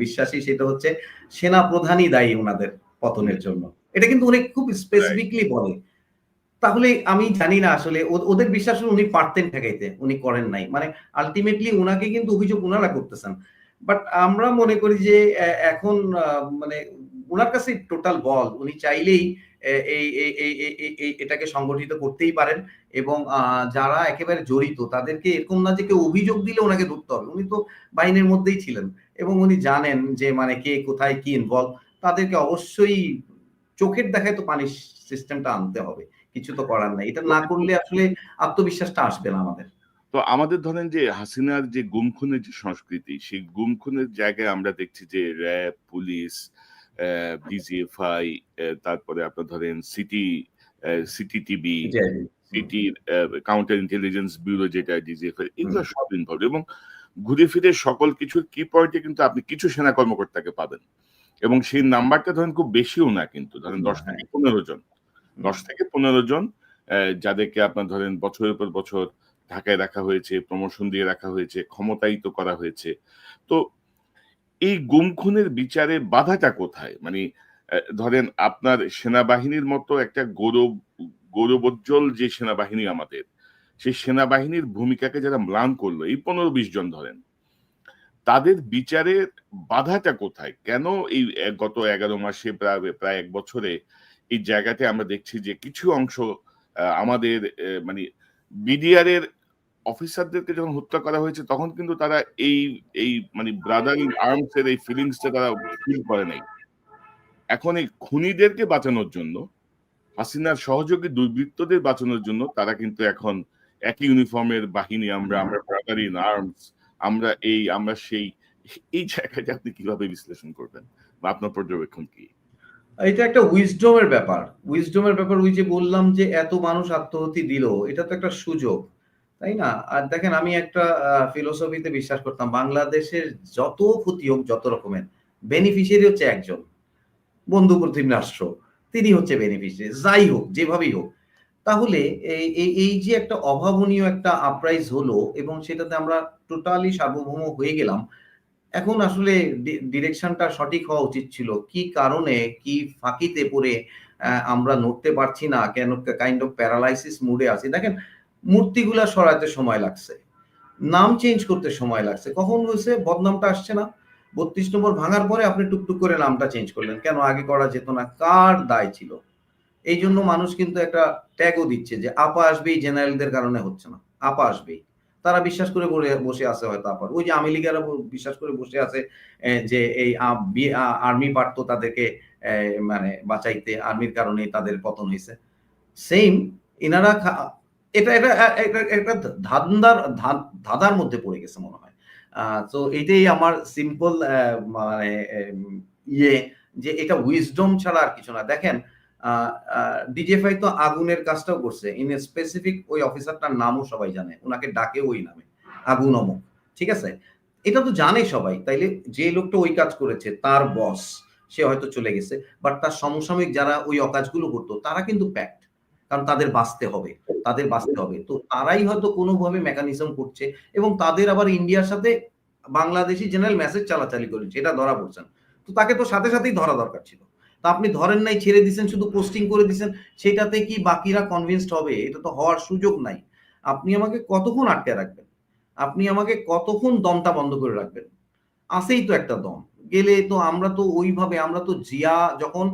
বিশ্বাসী সেটা হচ্ছে সেনা প্রধানই দায়ী উনাদের
হুম,
পতনের জন্য। এটা কিন্তু উনি খুব
রাইট।
স্পেসিফিকলি বলে। তাহলে আমি জানি না আসলে ওদের বিশ্বাস উনি পারতেন ঠেকাইতে। উনি করেন নাই। মানে আল্টিমেটলি উনাকে কিন্তু অভিযোগ উনারা করতেছেন। বাট আমরা মনে করি যে এখন মানে উনার কাছে টোটাল বল। উনি চাইলেই এ এই এই এই এই এই এই এটাকে সংগঠিত করতেই পারেন এবং যারা একেবারে জড়িত তাদেরকে এরকম না যে কেউ অভিযোগ দিলে উনাকে ধরতে হবে। উনি তো বাহিনীর মধ্যেই ছিলেন এবং উনি জানেন যে মানে কে কোথায় কি ইনভলভ তাদেরকে অবশ্যই চোখের দেখায় তো পানিশ সিস্টেমটা আনতে হবে। কিছু তো করার নাই। এটা
তো
না করলে আসলে আত্মবিশ্বাসটা আসবে না আমাদের।
তো আমাদের ধরেন যে হাসিনার যে গুম খুনের যে সংস্কৃতি, সেই গুম খুনের জায়গায় আমরা দেখছি যে র‍্যাব, পুলিশ, ডিজিএফআই, তারপরে আপনার ধরেন সিটি টিভি,
এটাই। হুম,
সিটির কাউন্টার ইন্টেলিজেন্স ব্যুরো যেটা ডিজিএফআই
হুম,
এগুলো সব ইনভলভড এবং ঘুরে ফিরে সকল কিছুর কি পয়েন্টে কিন্তু আপনি কিছু সেনা কর্মকর্তাকে পাবেন। এবং সেই নাম্বারটা ধরেন খুব বেশিও না কিন্তু। ধরেন
না,
১০
হ্যাঁ।
থেকে ১৫ জন।
হুম।
১০ থেকে ১৫ জন যাদেরকে আপনার ধরেন বছরের পর বছর ঢাকায় রাখা হয়েছে, প্রমোশন দিয়ে রাখা হয়েছে, ক্ষমতায়িত করা হয়েছে। তো এই গুম খুনের বিচারে বাধাটা কোথায়? মানে ধরেন আপনার সেনাবাহিনীর মতো একটা গৌরবোজ্জ্বল যে সেনাবাহিনী আমাদের, সেই সেনাবাহিনীর ভূমিকাকে যারা ম্লান করলো, এই 15-20 জন ধরেন, তাদের বিচারের বাধাটা কোথায়? কেন এই গত 11 মাসে প্রায় 1 বছরে এই জায়গাতে আমরা দেখছি যে কিছু অংশ আমাদের মানে বিডিআর এর অফিসারদেরকে যখন হত্যা করা হয়েছে তখন কিন্তু তারা এই এই মানে ব্রাদার ইন আর্মস এর এই ফিলিংসটা তারা ফিল করে নাই। এখন এই খুনিদেরকে বাঁচানোর জন্য, হাসিনার সহযোগী দুর্বৃত্তদের বাঁচানোর জন্য তারা কিন্তু এখন একই ইউনিফর্মের বাহিনী, আমরা ব্রাদার ইন আর্মস, আমরা সেই, এই জায়গাটা আপনি কিভাবে বিশ্লেষণ করবেন বা আপনার পর্যবেক্ষণ কি?
এটা একটা উইজডমের ব্যাপার। উইজডমের ব্যাপার, ওই যে বললাম যে এত মানুষ আত্মাহুতি দিল, এটা তো একটা সুযোগ, তাই না? আর দেখেন, আমি একটা ফিলোসফিতে বিশ্বাস করতাম, বাংলাদেশের যত ক্ষতি হোক, যত রকমের, বেনিফিশিয়ারি হচ্ছে একজন, বন্ধু প্রতিম রাষ্ট্র, তিনি হচ্ছে বেনিফিশিয়ারি, যাই হোক, যেভাবেই হোক। তাহলে এই যে একটা অভাবনীয় একটা আপরাইজ হলো এবং সেটাতে আমরা টোটালি সার্বভৌম হয়ে গেলাম, এখন আসলে ডিরেকশনটা সঠিক হওয়া উচিত ছিল। কি কারণে, কি ফাঁকিতে পড়ে আমরা নড়তে পারছি না, কেন কাইন্ড অফ প্যারালাইসিস মুডে আছি। দেখেন, মূর্তিগুলা সরাতে সময় লাগছে, নাম চেঞ্জ করতে সময় লাগছে। কখন হয়েছে? বদনামটা আসছে না? ৩২ নম্বর ভাঙার পরে আপনি টুকটুক করে নামটা চেঞ্জ করলেন। কেন আগে করা যেত না? কার দায় ছিল? এই জন্য মানুষ কিন্তু একটা ট্যাগও দিচ্ছে যে আপা আসবেই, জেনারেলদের কারণে হচ্ছে না, আপা আসবেই। তারা বিশ্বাস করে বসে আছে হয়তো আপার। ওই যে আওয়ামী লীগেরা বিশ্বাস করে বসে আছে যে এই আর্মি পারতো তাদেরকে মানে বাঁচাইতে, আর্মির কারণেই তাদের পতন হইছে। সেইম ইনারা এটা এটা এটা একটা ধাঁধার মধ্যে পড়ে গেছে মনে হয়। তো এটাই আমার সিম্পল মানে ইয়ে, যে এটা উইজডম ছাড়া আর কিছু না। দেখেন, ডিজিএফআই তো আগুনের কাজটাও করছে। ইন এ স্পেসিফিক ওই অফিসারটার নামও সবাই জানে। উনাকে ডাকে ওই নামে, আগুন অমুক। ঠিক আছে? এটা তো জানে সবাই। তাইলে যে লোকটা ওই কাজ করেছে তার বস, সে হয়তো চলে গেছে। বাট তার সমসাময়িক যারা ওই অকাজগুলো করতো তারা কিন্তু প্যাক্ট। কারণ তাদের বাঁচতে হবে। তাদের বাঁচতে হবে। তো তারাই হয়তো কোনোভাবে মেকানিজম করছে এবং তাদের আবার ইন্ডিয়ার সাথে বাংলাদেশি জেনারেল মেসেজ চালাচালি করেছে। এটা ধরা পড়ছেন। তো তাকে তো সাথে সাথেই ধরা দরকার ছিল। তা আপনি ধরেন নাই, ছেড়ে দিছেন, শুধু পোস্টিং করে দিছেন। সেটাতে কি বাকিরা কনভিন্সড হবে? এটা তো হওয়ার সুযোগ নাই। আপনি আমাকে কতক্ষণ আটকে রাখবেন? আপনি আমাকে কতক্ষণ দমটা বন্ধ করে রাখবেন? আছেই তো একটা দম। গেলে তো আমরা তো ওইভাবে, আমরা তো জিয়া যখন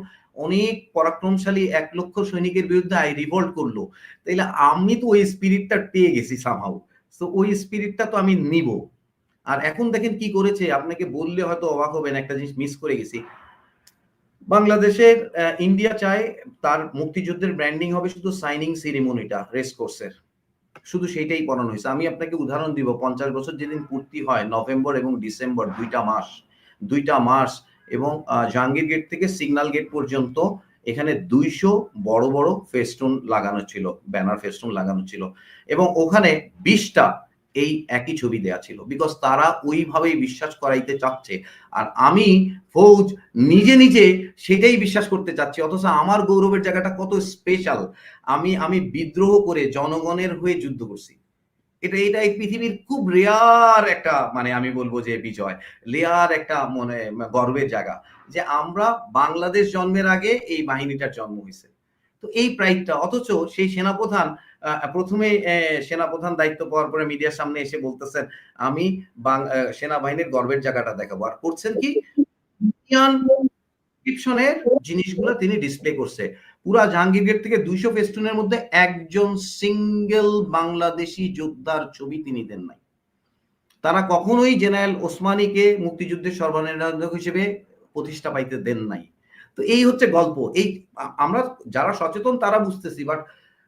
অনেক পরাক্রমশালী ১,০০,০০০ সৈনিকের বিরুদ্ধে রিভল্ট করলো, তাইলে আমি তো ওই স্পিরিটটা পেয়ে গেছি সামহাউ। সো ওই স্পিরিটটা তো আমি নিবো। আর এখন দেখেন কি করেছে, আপনাকে বললে হয়তো অবাক হবেন, একটা জিনিস মিস করে গেছি। বাংলাদেশের ইন্ডিয়া চায় তার মুক্তিযুদ্ধের ব্র্যান্ডিং হবে শুধু সাইনিং সেরিমনিটা রেস কোর্সের। শুধু সেইটাই করানো হয়েছে। আমি আপনাকে উদাহরণ দিব, ৫০ বছর যেদিন পূর্তি হয়, নভেম্বর এবং ডিসেম্বর ২ টা মাস। ২ টা মাস এবং জাহাঙ্গীর গেট থেকে সিগন্যাল গেট পর্যন্ত এখানে ২০০ বড়, বড় ফেস্টুন লাগানো ছিল, ব্যানার ফেস্টুন লাগানো ছিল এবং ওখানে ২০ টা এই একই ছবি দেয়া ছিল। বিকজ তারা ওইভাবেই বিশ্বাস করাইতে চাচ্ছে। আর আমি ফৌজ নিজে সেটাই বিশ্বাস করতে চাচ্ছি। অথচ আমার গৌরবের জায়গাটা কত স্পেশাল। আমি বিদ্রোহ করে জনগণের হয়ে যুদ্ধ করছি। এটা এই পৃথিবীর খুব রেয়ার একটা, মানে আমি বলবো যে বিজয়, রেয়ার একটা মনে গর্বের জায়গা যে আমরা বাংলাদেশ জন্মের আগে এই বাহিনীটার জন্ম হয়েছে। তো এই প্রাইডটা, অথচ সেই সেনাপ্রধান প্রথমে সেনাপ্রধান দায়িত্ব পাওয়ার পরে মিডিয়ার সামনে এসে বলতেছেন আমি সেনাবাহিনীর গর্বের জায়গাটা দেখাবো। আর করছেন কি? ইন্ডিয়ান ডিসক্রিপশনের জিনিসগুলো তিনি ডিসপ্লে করছে। পুরা জাহাঙ্গীর গেট থেকে ২০০ ফেস্টুনের মধ্যে একজন সিঙ্গেল বাংলাদেশি যোদ্ধার ছবি তিনি দেন নাই। তারা কখনোই জেনারেল ওসমানীকে মুক্তিযুদ্ধের সর্বনিরাধক হিসেবে প্রতিষ্ঠা পাইতে দেন নাই। তো এই হচ্ছে গল্প। এই আমরা যারা সচেতন তারা বুঝতেছি, বাট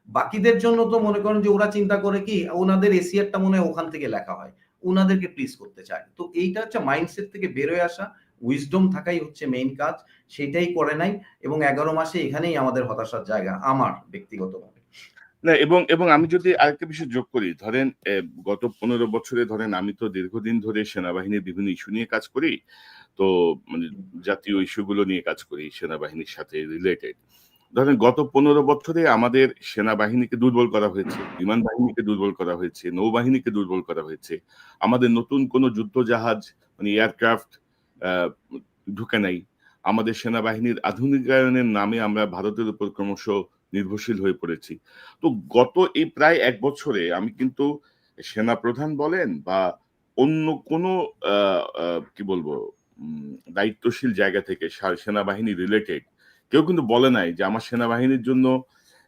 বাকিদের জন্য তো মনে করেন যে ওরা চিন্তা করে কি, ওনাদের এসিয়ারটা মনে হয় ওখান থেকে লেখা হয়, ওনাদেরকে প্লিজ করতে চায়। তো এইটা হচ্ছে মাইন্ডসেট থেকে বের হয়ে আসা, উইজডম থাকাই হচ্ছে মেইন কাজ। সেটাই করে নাই এবং ১১ মাসে এখানেই আমাদের হতাশার জায়গা আমার ব্যক্তিগতভাবে।
না, এবং আমি যদি আরেকটা বিষয় যোগ করি, ধরেন গত ১৫ বছরে ধরেন আমি তো দীর্ঘদিন ধরে সেনাবাহিনীর বিভিন্ন ইস্যু নিয়ে কাজ করি। তো মানে জাতীয় ইস্যুগুলো নিয়ে কাজ করি সেনাবাহিনীর সাথে রিলেটেড। ধরেন গত ১৫ বছরে আমাদের সেনাবাহিনীকে দুর্বল করা হয়েছে, বিমান বাহিনীকে দুর্বল করা হয়েছে, নৌবাহিনীকে দুর্বল করা হয়েছে। আমাদের নতুন কোনো যুদ্ধ জাহাজ মানে এয়ারক্রাফট আ ঢুকে নাই। আমাদের সেনাবাহিনীর আধুনিকায়নের নামে আমরা ভারতের উপর ক্রমশ নির্ভরশীল হয়ে পড়েছি। তো গত এই প্রায় ১ বছরে আমি কিন্তু সেনাপ্রধান বলেন বা অন্য কোনো আ আ কি বলবো দায়িত্বশীল জায়গা থেকে সেনাবাহিনী রিলেটেড কেউ কিন্তু বলে নাই যে আমার সেনাবাহিনীর জন্য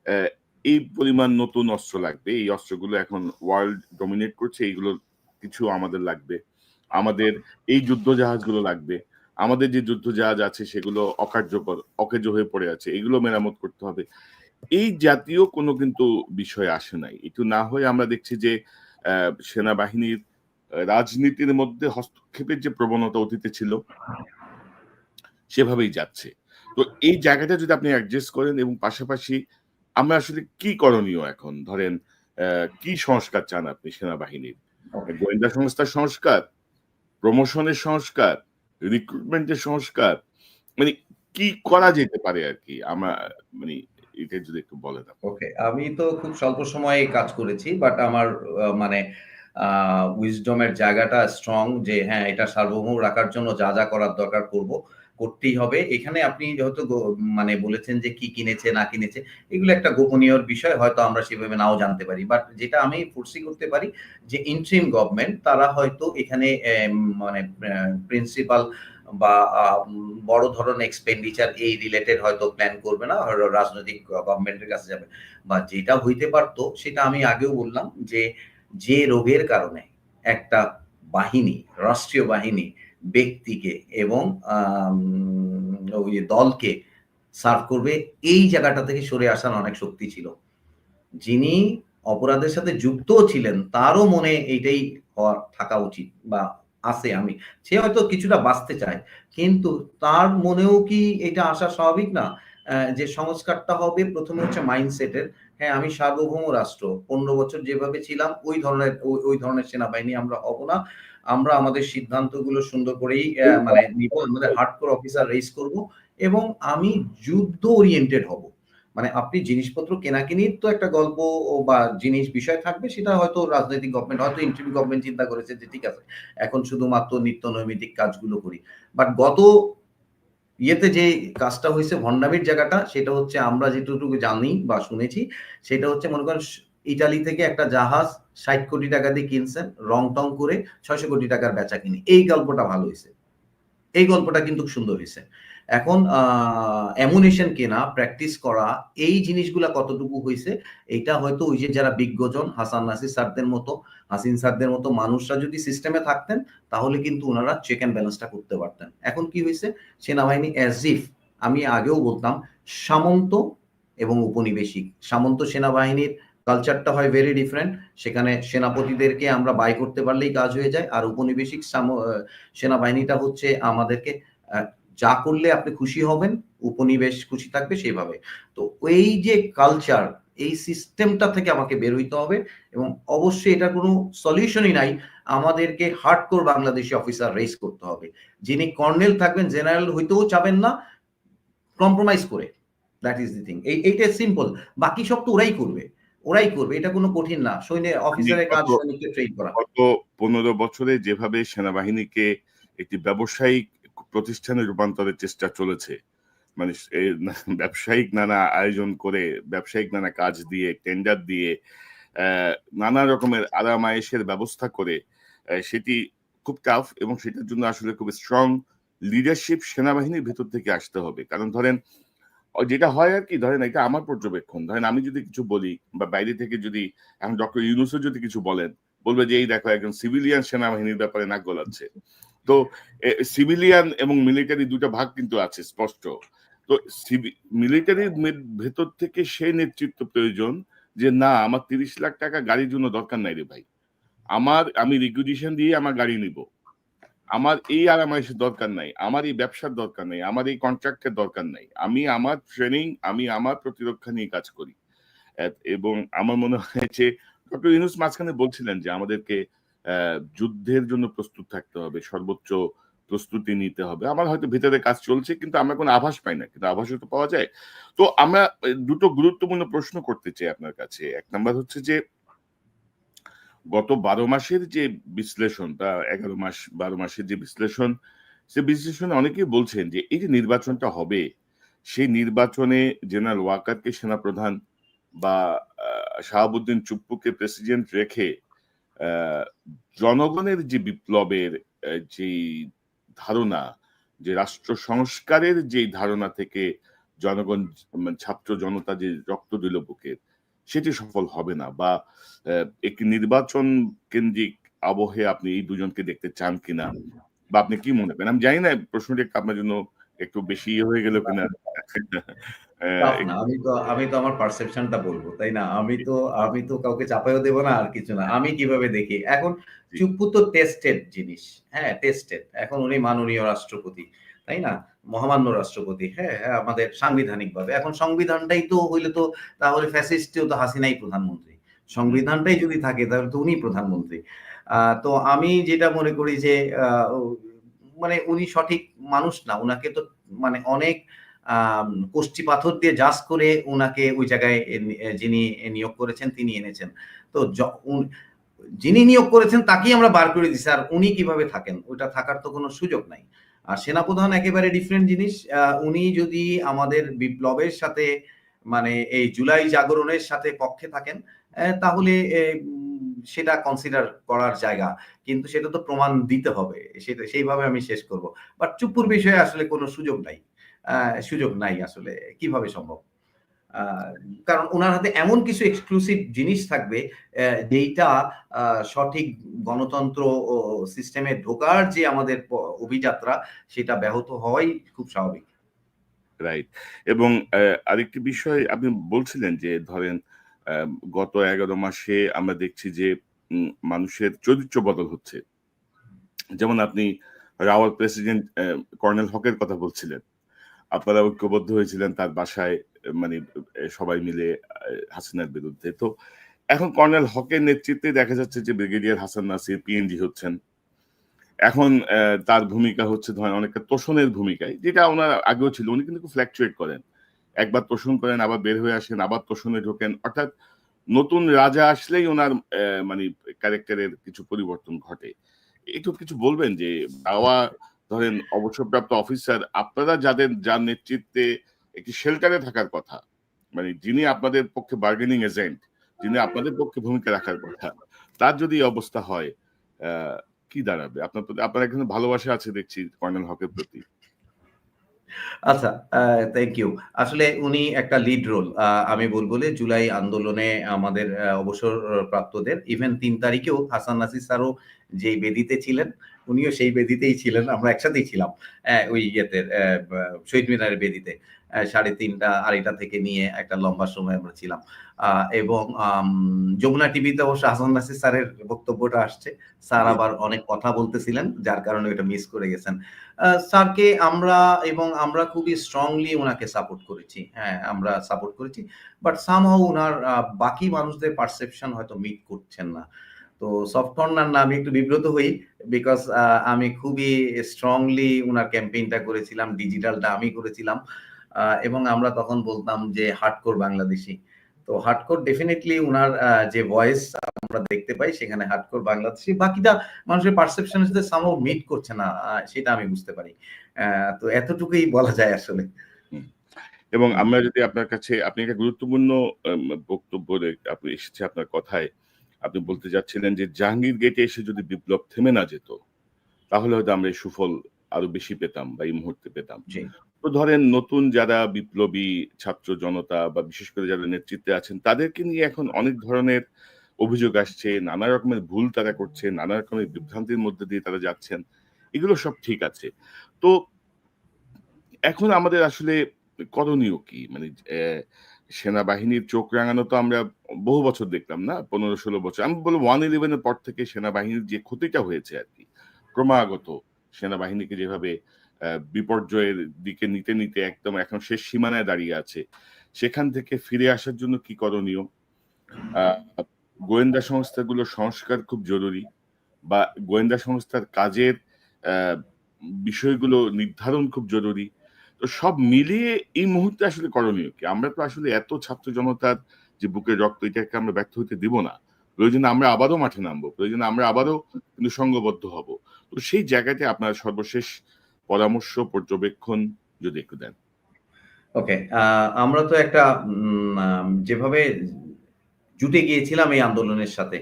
অ্যা এই পরিমাণ নতুন অস্ত্র লাগবে। এই অস্ত্রগুলো এখন ওয়ার্ল্ড ডমিনেট করছে। এইগুলো কিছু আমাদের লাগবে। আমাদের এই যুদ্ধজাহাজগুলো লাগবে। আমাদের যে যুদ্ধজাহাজ আছে সেগুলো অকার্যকর, অকেজো হয়ে পড়ে আছে। এগুলো মেরামত করতে হবে। এই জাতীয় কোনো কিন্তু বিষয় আসে নাই। একটু না হয়ে আমরা দেখছি যে সেনাবাহিনীর রাজনীতির মধ্যে হস্তক্ষেপের যে প্রবণতা অতীতে ছিল সেভাবেই যাচ্ছে। তো এই জায়গাটা যদি আপনি অ্যাডজাস্ট করেন এবং পাশাপাশি আমরা আসলে কি করণীয় এখন? ধরেন কি সংস্কার চান আপনি সেনাবাহিনীর? গোয়েন্দা সংস্থার সংস্কার, প্রমোশনের সংস্কার, রিক্রুটমেন্টের সংস্কার, মানে কি করা যেতে পারে আরকি? মানে এটা যদি একটু বলেন আপনি।
ওকে। আমি তো খুব স্বল্প সময়ে কাজ করেছি। বাট আমার মানে আ উইজডম এর জায়গাটা স্ট্রং যে হ্যাঁ, এটা সার্বভৌম রাখার জন্য যা, যা করার দরকার করব। করতেই হবে। এখানে আপনি যেহেতু মানে বলেছেন যে কি কিনেছে না কিনেছে, এগুলো একটা গোপনীয়র বিষয়। হয়তো আমরা সেভাবে নাও জানতে পারি। বাট যেটা আমি ফোরসি করতে পারি যে ইন্টারিম গভর্নমেন্ট তারা হয়তো এখানে মানে প্রিন্সিপাল বা বড় ধরনের এক্সপেন্ডিচার এই রিলেটেড হয়তো প্ল্যান করবে না। রাজনৈতিক গভর্নমেন্টের কাছে যাবে। বা যেটা হইতে পারত সেটা আমি আগেও বললাম যে, যে রোগের কারণে একটা বাহিনী, রাষ্ট্রীয় বাহিনী ব্যক্তিকে এবং আম ওই দলকে সার্ভ করবে এই জায়গাটা থেকে সরে আসার অনেক শক্তি ছিল। যিনি অপরাধের সাথে যুক্তও ছিলেন, তারও মনে এইটাই থাকা উচিত বা আছে সে হয়তো কিছুটা বাঁচতে চায়। কিন্তু তার মনেও কি এটা আসা স্বাভাবিক না? যে সংস্কারটা হবে ১ম এ হচ্ছে মাইন্ডসেট এর। হ্যাঁ, আমি সার্বভৌম রাষ্ট্র। ১৫ বছর যেভাবে ছিলাম ওই ধরনের সেনাবাহিনী আমরা হব না। আমরা আমাদের সিদ্ধান্তগুলো সুন্দর করেই মানে নিব। আমাদের হার্ডকোর অফিসার রেইজ করব এবং আমি যুদ্ধ ওরিয়েন্টেড হব। মানে আপনি জিনিসপত্র কেনাকিনির তো একটা গল্প বা বিষয় থাকবে সেটা হয়তো রাজনৈতিক গভর্নমেন্ট হয়তো ইন্টারিম গভর্নমেন্ট চিন্তা করেছে যে ঠিক আছে। এখন শুধুমাত্র নিত্য নৈমিত্তিক কাজগুলো করি। বাট গত ইয়েতে যে কাজটা হইছে ভন্ডামির জায়গাটা সেটা হচ্ছে আমরা যেটুকু জানি বা শুনেছি সেটা হচ্ছে মনে করেন ইতালি থেকে একটা জাহাজ ৬০ কোটি টাকা দিয়ে কিনছেন, রং-টং করে ৬০০ কোটি টাকার বেচাকিনি। এই গল্পটা ভালো হইছে। এই গল্পটা কিন্তু সুন্দর হইছে। এখন অ্যামুনিশন কেনা, প্র্যাকটিস করা এই জিনিসগুলা কতটুকু হইছে, এইটা হয়তো ওই যে যারা বিজ্ঞজন হাসান নাসির স্যারদের মতো, হাসিন স্যারদের মতো মানুষরা যদি সিস্টেমে থাকতেন, তাহলে কিন্তু উনারা চেক অ্যান্ড ব্যালেন্সটা করতে পারতেন। এখন কি হইছে? সেনাবাহিনী অ্যাজ ইফ আমি আগেও বলতাম সামন্ত এবং উপনিবেশিক। সামন্ত সেনাবাহিনীর কালচারটা হয় ভেরি ডিফারেন্ট। সেখানে সেনাপতিদেরকে আমরা বাই করতে পারলেই কাজ হয়ে যায়। আর উপনিবেশিক সেনাবাহিনীটা হচ্ছে আমাদেরকে আ যা করলে আপনি খুশি হবেন, উপনিবেশ খুশি থাকবে সেভাবে। তো এই যে কালচার, এই সিস্টেমটা থেকে আমাকে বের হইতে হবে এবং অবশ্যই এটার কোনো সলিউশনই নাই। আমাদেরকে হার্ডকোর বাংলাদেশী অফিসার রেইজ করতে হবে। যিনি কর্নেল থাকবেন, জেনারেল হইতেও চাবেন না, কম্প্রোমাইজ করে। That is the thing. এইটা সিম্পল। বাকি সব তো ওরাই করবে। ওরাই করবে। এটা কোনো কঠিন না।
আমি
অফিসারের কাজ সৈনিককে ট্রেন করা।
গত ১৫ বছরে যেভাবে সেনাবাহিনীকে একটি ব্যবসায়িক প্রতিষ্ঠানে রূপান্তরের চেষ্টা চলেছে, মানে ব্যবসায়িক নানা আয়োজন করে, ব্যবসায়িক নানা কাজ দিয়ে, টেন্ডার দিয়ে, অ্যা নানা রকমের আরাম-আয়েশের ব্যবস্থা করে সেটি খুব টাফ এবং সেটার জন্য আসলে খুব স্ট্রং লিডারশিপ সেনাবাহিনীর ভেতর থেকে আসতে হবে। কারণ ধরেন যেটা হয় আরকি, ধরেন এটা আমার পর্যবেক্ষণ। ধরেন আমি যদি কিছু বলি বা বাইরে থেকে যদি এখন ডক্টর ইউনূসও যদি কিছু বলেন, বলবে যে এই দেখো একজন সিভিলিয়ান সেনাবাহিনীর ব্যাপারে নাক গলাচ্ছে। তো সিভিলিয়ান এবং মিলিটারি ২ টা ভাগ কিন্তু আছে স্পষ্ট। তো মিলিটারির ভেতর থেকে সেই নেতৃত্ব প্রয়োজন যে না আমার ৩০ লাখ টাকা গাড়ির জন্য দরকার নাই রে ভাই। আমি রিকুইজিশন দিয়ে আমার গাড়ি নিবো। আমার এই আরাম-আয়েশের দরকার নাই। আমার এই ব্যবসার দরকার নাই। আমার এই কন্ট্রাক্টের দরকার নাই। আমি আমার ট্রেনিং, আমি আমার প্রতিরক্ষা নিয়ে কাজ করি। এবং আমার মনে হয় যে ডক্টর ইউনূস মাঝখানে বলছিলেন যে আমাদেরকে যুদ্ধের জন্য প্রস্তুত থাকতে হবে। সর্বোচ্চ প্রস্তুতি নিতে হবে। আমার হয়তো ভেতরে কাজ চলছে কিন্তু আমরা কোনো আভাস পাই না। কিন্তু আভাসও তো পাওয়া যায়। তো আমরা ২ টো গুরুত্বপূর্ণ প্রশ্ন করতে চাই আপনার কাছে। ১ নাম্বার হচ্ছে যে গত ১২ মাসের যে বিশ্লেষণ বা ১১ মাস ১২ মাসের যে বিশ্লেষণ সে বিশ্লেষণে অনেকেই বলছেন যে এই যে নির্বাচনটা হবে, সেই নির্বাচনে জেনারেল ওয়াকারকে সেনাপ্রধান বা শাহাবুদ্দিন চুপ্পুকে প্রেসিডেন্ট রেখে আহ, জনগণের যে বিপ্লবের যেই ধারণা, যে রাষ্ট্র সংস্কারের যেই ধারণা থেকে জনগণ মানে ছাত্র জনতা যে রক্ত দিল বুকের, সেটি সফল হবে না, বা একটি নির্বাচন কেন্দ্রিক আবহে আপনি এই দুজনকে দেখতে চান কিনা, বা আপনি কি মনে করেন? আমি জানি না প্রশ্নটি একটু আপনার জন্য একটু বেশি হয়ে গেল কিনা।
টাফ না।
একটু
আমি তো আমার পারসেপশনটা বলব, তাই না? আমি তো কাউকে চাপাইও দেব না আর কিছু না। আমি কিভাবে দেখি। এখন
জি,
চুপ্পু তো টেস্টেড জিনিস। হ্যাঁ, টেস্টেড। এখন উনি মাননীয় রাষ্ট্রপতি, তাই না? মহামান্য রাষ্ট্রপতি। হ্যাঁ, হ্যাঁ, আমাদের সাংবিধানিকভাবে। এখন সংবিধানটাই তো হইলে তো তাহলে ফ্যাসিস্টেও তো হাসিনাই প্রধানমন্ত্রী।
হুম,
সংবিধানটাই যদি থাকে তাহলে তো উনিই প্রধানমন্ত্রী। তো আমি যেটা মনে করি যে আ ও মানে উনি সঠিক মানুষ না। উনাকে তো মানে অনেক কষ্টি পাথর দিয়ে জাজ করে উনাকে ওই জায়গায় যিনি নিয়োগ করেছেন তিনি এনেছেন। তো যিনি নিয়োগ করেছেন তাকেই আমরা বার করে দিছি। আর উনি কিভাবে থাকেন? ওইটা থাকার তো কোনো সুযোগ নাই। আর সেনাপ্রধান একেবারে ডিফারেন্ট জিনিস। উনি যদি আমাদের বিপ্লবের সাথে মানে এই জুলাই জাগরণের সাথে পক্ষে থাকেন, তাহলে সেটা কনসিডার করার জায়গা। কিন্তু সেটা তো প্রমাণ দিতে হবে। সেটা সেইভাবে আমি শেষ করব। বাট চুপ্পুর বিষয়ে আসলে কোনো সুযোগ নাই। আ সুযোগ নাই আসলে। কিভাবে সম্ভব? আ কারণ উনার হাতে এমন কিছু এক্সক্লুসিভ জিনিস থাকবে যেইটা আ সঠিক গণতন্ত্র ও সিস্টেমে ঢোকার যে আমাদের অভিযাত্রা সেটা ব্যাহত হওয়াই খুব স্বাভাবিক।
রাইট। এবং আরেকটি বিষয় আপনি বলছিলেন যে ধরেন গত ১১ মাসে আমরা দেখছি যে মানুষের চরিত্র বদল হচ্ছে। যেমন আপনি রাওয়াল প্রেসিডেন্ট কর্নেল হকের কথা বলছিলেন। আপনারা ঐক্যবদ্ধ হয়েছিলেন তার বাসায়, মানে সবাই মিলে হাসিনার বিরুদ্ধে। তো এখন কর্নেল হকের নেতৃত্বে দেখা যাচ্ছে যে ব্রিগেডিয়ার হাসান নাসির পিএনজি হচ্ছেন। এখন তার ভূমিকা হচ্ছে ধরেন অনেকটা তোষণের ভূমিকায়, যেটা উনার আগেও ছিল। উনি কিন্তু খুব ফ্লাকচুয়েট করেন। একবার তোষণ করেন, আবার বের হয়ে আসেন, আবার তোষণে ঢোকেন। অর্থাৎ নতুন রাজা আসলেই উনার মানে ক্যারেক্টারের কিছু পরিবর্তন ঘটে। একটু কিছু বলবেন যে দাওয়া, ধরেন অবসরপ্রাপ্ত অফিসার, আপনারা যার নেতৃত্বে একটি শেল্টারে থাকার কথা, মানে যিনি আপনাদের পক্ষে বার্গেনিং এজেন্ট, যিনি আপনাদের পক্ষে ভূমিকা রাখার কথা, তার যদি এই অবস্থা হয়, আ কি দাঁড়াবে? আপনার এখানে ভালোবাসা আছে দেখছি কর্নেল হকের প্রতি।
আচ্ছা, থ্যাংক ইউ। আসলে উনি একটা লিড রোল। আমি বলব যে জুলাই আন্দোলনে আমাদের অবসরপ্রাপ্তদের ইভেন ৩ তারিখেও হাসান নাসির স্যারও যেই বেদিতে ছিলেন, উনিও সেই বেদিতেই ছিলেন। আমরা একসাথেই ছিলাম। ওই ইয়েতে বা শহীদ মিনারের বেদিতে। ৩:৩০ ২:৩০ থেকে নিয়ে একটা লম্বা সময় আমরা ছিলাম। আ এবং যমুনা টিভিতে অবশ্য হাসান নাসির স্যারের বক্তব্যটা আসছে। স্যার
জি,
আবার অনেক কথা বলতেছিলেন, যার কারণে ওইটা মিস করে গেছেন। স্যারকে আমরা খুবই স্ট্রংলি উনাকে সাপোর্ট করেছি। হ্যাঁ, আমরা সাপোর্ট করেছি। বাট সামহাউ উনার বাকি মানুষদের পারসেপশন হয়তো মিট করছেন না। তো সফট কর্নার না আমি একটু বিব্রত হই। বিকজ আমি খুবই স্ট্রংলি উনার ক্যাম্পেইনটা করেছিলাম। ডিজিটালটা আমি করেছিলাম। এবং আমরা তখন বলতাম যে হার্ডকোর বাংলাদেশী। তো হার্ডকোর ডেফিনিটলি উনার যে ভয়েস আমরা দেখতে পাই সেখানে হার্ডকোর বাংলাদেশী। বাকিটা মানুষের পারসেপশন এর সাথে সামহাউ মিট করছে না। সেটা আমি বুঝতে পারি। তো এতটুকুই বলা যায় আসলে।
হুম। এবং
হুম।
আমরা যদি আপনার কাছে, আপনি একটা গুরুত্বপূর্ণ বক্তব্য আপনি এসেছে আপনার কথায়। আপনি বলতে চাচ্ছিলেন যে জাহাঙ্গীর গেটে এসে যদি বিপ্লব থেমে না যেত, তাহলে হয়তো আমরা এই সুফল আরো বেশি পেতাম বা এই মুহূর্তে পেতাম।
জি।
তো ধরেন নতুন যারা বিপ্লবী ছাত্র জনতা বা বিশেষ করে যারা নেতৃত্বে আছেন, তাদেরকে নিয়ে এখন অনেক ধরনের অভিযোগ আসছে। নানা রকমের ভুল তারা করছে, নানা রকমের বিভ্রান্তির মধ্যে দিয়ে তারা যাচ্ছেন। এগুলো সব ঠিক আছে। তো এখন আমাদের আসলে করণীয় কি? মানে সেনাবাহিনীর চোখ রাঙানো তো আমরা বহু বছর দেখলাম না? ১৫-১৬ বছর। আমি বলব 111 এর পর থেকে সেনাবাহিনীর যে ক্ষতিটা হয়েছে আরকি। ক্রমাগত সেনাবাহিনীকে যেভাবে বিপর্যয়ের দিকে নিতে একদম এখন শেষ সীমানায় দাঁড়িয়ে আছে। সেখান থেকে ফিরে আসার জন্য কি করণীয়? আ গোয়েন্দা সংস্থাগুলোর সংস্কার খুব জরুরি, বা গোয়েন্দা সংস্থার কাজের অ্যা বিষয়গুলো নির্ধারণ খুব জরুরি। তো সব মিলিয়ে এই মুহূর্তে আসলে করণীয় কি? আমরা তো আসলে এত ছাত্র জনতার যে বুকের রক্ত, এটাকে আমরা ব্যর্থ হইতে দিব না। প্রয়োজনে আমরা আবারও মাঠে নামবো। প্রয়োজনে আমরা আবারও কিন্তু সংঘবদ্ধ হব। তো সেই জায়গাটায় আপনার সর্বশেষ পরামর্শ, পর্যবেক্ষণ যদি একটু দেন।
ওকে। আমরা তো একটা যেভাবে জুটে গিয়েছিলাম এই আন্দোলনের সাথে,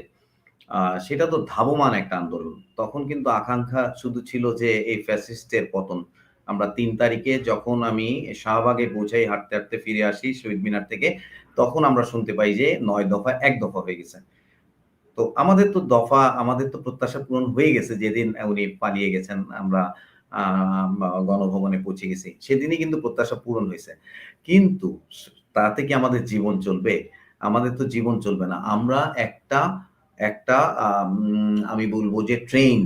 সেটা তো ধাবমান একটা আন্দোলন। তখন কিন্তু আকাঙ্ক্ষা শুধু ছিল যে এই ফ্যাসিস্টের পতন। আমরা ৩ তারিখে যখন আমি শাহবাগে পৌঁছাই, হাঁটতে, হাঁটতে ফিরে আসি শহীদ মিনার থেকে, তখন আমরা শুনতে পাই যে ৯ দফা ১ দফা হয়ে গেছে। তো আমাদের তো প্রত্যাশা পূরণ হয়ে গেছে যেদিন উনি পালিয়ে গেছেন। আমরা আ গণভবনে পৌঁছে গেছি। সেদিনই কিন্তু প্রত্যাশা পূরণ হইছে। কিন্তু তাতে কি আমাদের জীবন চলবে? আমাদের তো জীবন চলবে না। আমরা একটা একটা আমি বলব যে ট্রেন্ড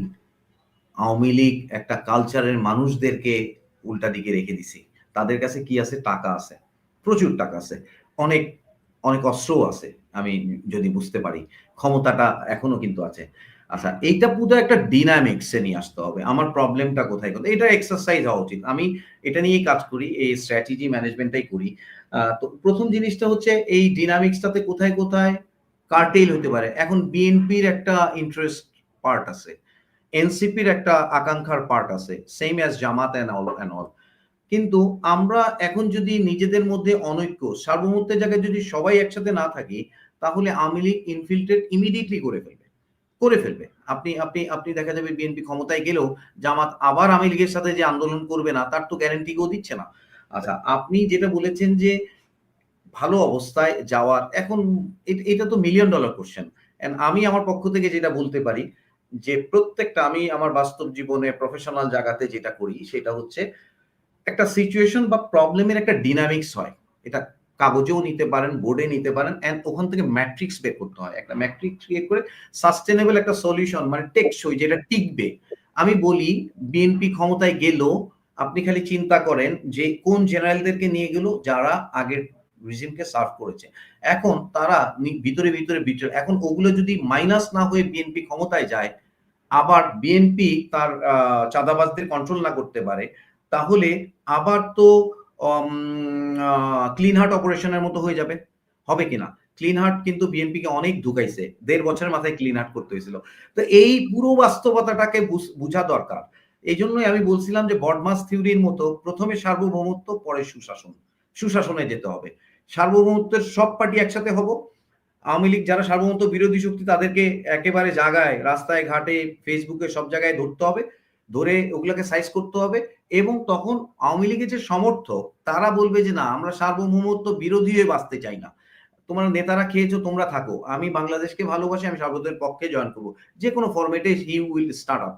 আওয়ামী লীগ একটা কালচারের মানুষদেরকে উল্টা দিকে রেখে দিছি। তাদের কাছে কি আছে? টাকা আছে। প্রচুর টাকা আছে। অনেক, অনেক অস্ত্রও আছে। আমি যদি বুঝতে পারি। ক্ষমতাটা এখনো কিন্তু আছে। আচ্ছা, এইটা পুরো একটা ডায়নামিক্স এ নিয়ে আসতে হবে। আমার প্রবলেমটা কোথায়? এটা এক্সারসাইজ হওয়া উচিত। আমি এটা নিয়েই কাজ করি। এই স্ট্র্যাটেজি ম্যানেজমেন্টটাই করি। তো ১ম জিনিসটা হচ্ছে এই ডায়নামিক্স টাতে কোথায়, কোথায় কার্টেল হতে পারে। এখন বিএনপির একটা ইন্টারেস্ট পার্ট আছে। এনসিপির একটা আকাঙ্ক্ষার পার্ট আছে। Same as Jamaat and all. কিন্তু আমরা এখন যদি নিজেদের মধ্যে অনৈক্য, সার্বভৌমত্বের জায়গায় যদি সবাই একসাথে না থাকি, তাহলে আওয়ামী লীগ ইনফিল্ট্রেট ইমিডিয়েটলি করে ফেলবে। করে ফেলবে। আপনি আপনি আপনি দেখা যাবে বিএনপি ক্ষমতায় গেলেও জামাত আবার আওয়ামী লীগের সাথে যে আন্দোলন করবে না, তার তো গ্যারান্টি কেউ দিচ্ছে না। আচ্ছা, আপনি যেটা বলেছেন যে ভালো অবস্থায় যাওয়ার এখন এটা তো মিলিয়ন ডলার কোয়েশ্চেন। আমি আমার পক্ষ থেকে যেটা বলতে পারি যে প্রত্যেকটা আমি আমার বাস্তব জীবনে প্রফেশনাল জায়গাতে যেটা করি সেটা হচ্ছে একটা সিচুয়েশন বা প্রবলেমের একটা ডায়নামিক্স হয়। এটা কাগজেও নিতে পারেন, বোর্ডে নিতে পারেন এন্ড ওখান থেকে ম্যাট্রিক্স বের করতে হয়। একটা ম্যাট্রিক্স ক্রিয়েট করে সাস্টেইনেবল একটা সলিউশন মানে টেকসই যেটা টিকবে। আমি বলি বিএনপি ক্ষমতায় গেল, আপনি খালি চিন্তা করেন যে কোন জেনারেলদেরকে নিয়ে গেল যারা আগের রিজিমকে সার্ভ করেছে। এখন তারা ভিতরে এখন ওগুলো যদি মাইনাস না হয়ে বিএনপি ক্ষমতায় যায়, আবার বিএনপি তার চাঁদাবাজদের কন্ট্রোল না করতে পারে, তাহলে আবার তো অম আ ক্লিন হার্ট অপারেশনের মতো হয়ে যাবে। হবে কিনা? ক্লিন হার্ট কিন্তু বিএনপিকে অনেক ঢুকাইছে। ১.৫ বছরের মাথায় ক্লিন হার্ট করতে হয়েছিল। তো এই পুরো বাস্তবতাটাকে বুঝা দরকার। এজন্যই আমি বলছিলাম যে বডমাস থিওরির মতো ১ম এ সার্বভৌমত্ব, পরে সুশাসন। সুশাসনে যেতে হবে। সার্বভৌমত্বের সব পার্টি একসাথে হব। আওয়ামী লীগ যারা সার্বভৌমত্ব বিরোধী শক্তি তাদেরকে একেবারে জাগায়, রাস্তায় ঘাটে, ফেসবুকে সব জায়গায় ধরতে হবে। ধরে ওগুলাকে সাইজ করতে হবে এবং তখন আওয়ামী লীগের যে সমর্থক তারা বলবে যে, "না, আমরা সার্বভৌমত্ব বিরোধী হয়ে বাঁচতে চাই না। তোমরা নেতারা খেয়েছো, তোমরা থাকো। আমি বাংলাদেশকে ভালোবাসি, আমি সার্বভৌমত্বের পক্ষে জয়েন করব।" যেকোনো ফরমেটে হি উইল স্টার্ট আপ।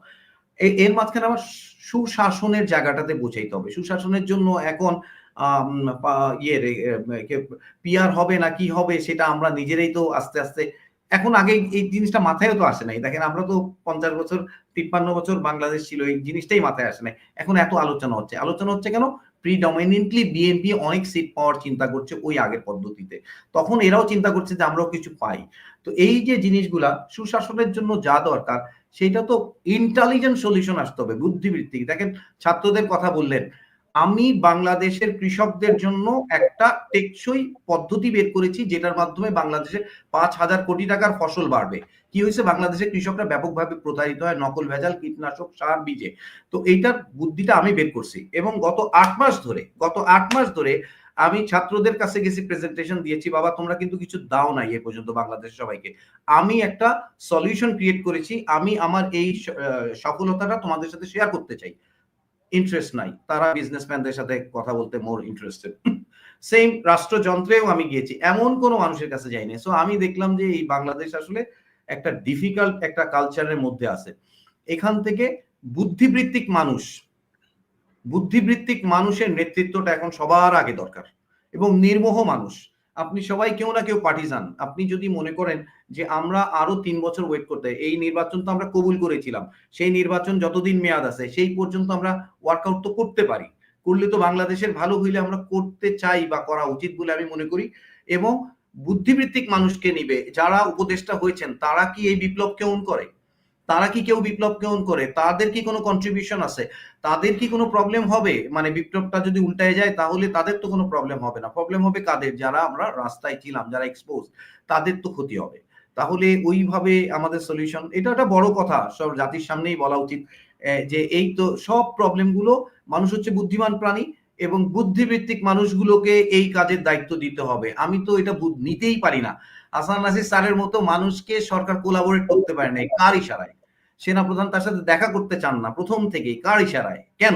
এর মাঝখানে আমার সুশাসনের জায়গাটাতে পৌঁছাইতে হবে। সুশাসনের জন্য এখন আম পা ইয়ের এ কে পিআর হবে না কি হবে সেটা আমরা নিজেরাই তো আস্তে, আস্তে এখন আগে এই জিনিসটা মাথায়ও তো আসে নাই। দেখেন আমরা তো ৫০ বছর ৫৩ বছর বাংলাদেশ ছিল। এই জিনিসটাই মাথায় আসে নাই। এখন এত আলোচনা হচ্ছে। আলোচনা হচ্ছে কেন? প্রিডমিনেন্টলি বিএনপি অনেক সিট পাওয়ার চিন্তা করছে ওই আগের পদ্ধতিতে। তখন এরাও চিন্তা করছে যে আমরাও কিছু পাই। তো এই যে জিনিসগুলা সুশাসনের জন্য যা দরকার সেইটা তো ইন্টেলিজেন্ট সলিউশন আসতে হবে, বুদ্ধিবৃত্তিক। দেখেন ছাত্রদের কথা বললেন। আমি বাংলাদেশের কৃষকদের জন্য একটা টেকসই পদ্ধতি বের করেছি যেটার মাধ্যমে বাংলাদেশে ৫,০০০ কোটি টাকার ফসল বাড়বে। কি হয়েছে? বাংলাদেশের কৃষকরা ব্যাপকভাবে প্রতারিত হয় নকল ভেজাল কীটনাশক, সার, বীজে। তো এইটার বুদ্ধিটা আমি বের করছি এবং গত ৮ মাস ধরে আমি ছাত্রদের কাছে গেছি প্রেজেন্টেশন দিয়েছি, "বাবা তোমরা কিন্তু কিছু দাও নাই এ পর্যন্ত বাংলাদেশের সবাইকে। আমি একটা সলিউশন ক্রিয়েট করেছি। আমি আমার এই সফলতাটা তোমাদের সাথে শেয়ার করতে চাই।" ইন্টারেস্ট নাই। তারা বিজনেসম্যানদের সাথে কথা বলতে মোর ইন্টারেস্টেড। সেইম রাষ্ট্রযন্ত্রেও আমি গিয়েছি। এমন কোন মানুষের কাছে যাইনি। সো আমি দেখলাম যে এই বাংলাদেশ আসলে একটা ডিফিকাল্ট একটা কালচারের মধ্যে আছে। এখান থেকে বুদ্ধিবৃত্তিক মানুষ বুদ্ধিবৃত্তিক মানুষের নেতৃত্বটা এখন সবার আগে দরকার এবং নির্মোহ মানুষ। আপনি সবাই কেউ না কেউ পার্টিজান। আপনি যদি মনে করেন যে আমরা আরো ৩ বছর ওয়েট করতে এই নির্বাচন তো আমরা কবুল করেছিলাম। সেই নির্বাচন যতদিন মেয়াদ আছে সেই পর্যন্ত আমরা ওয়ার্কআউট তো করতে পারি। করলে তো বাংলাদেশের ভালো হইলে আমরা করতে চাই বা করা উচিত বলে আমি মনে করি এবং বুদ্ধিবৃত্তিক মানুষকে নিবে যারা উপদেষ্টা হয়েছেন তারা কি এই বিপ্লবকে ওন করে? তারা কি কেউ বিপ্লবকে ওন করে? তাদের কি কোনো কন্ট্রিবিউশন আছে? তাদের কি কোনো প্রবলেম হবে? মানে বিপ্লবটা যদি উল্টায় যায় তাহলে তাদের তো কোনো প্রবলেম হবে না। প্রবলেম হবে কাদের? যারা আমরা রাস্তায় ছিলাম, যারা এক্সপোজ তাদের তো ক্ষতি হবে। তাহলে ওইভাবে আমাদের সলিউশন এটা একটা বড় কথা। সব জাতির সামনেই বলা উচিত। যে এই তো সব প্রবলেমগুলো, মানুষ হচ্ছে বুদ্ধিমান প্রাণী এবং বুদ্ধিভিত্তিক মানুষগুলোকে এই কাজের দায়িত্ব দিতে হবে। আমি তো এটা নিতেই পারি না। হাসান নাসির স্যারের মতো মানুষকে সরকার কোলাবোরেট করতে পারে নাই। কার ইশারায়? সেনাপ্রধান তার সাথে দেখা করতে চান না প্রথম থেকেই। কার ইশারায়? কেন?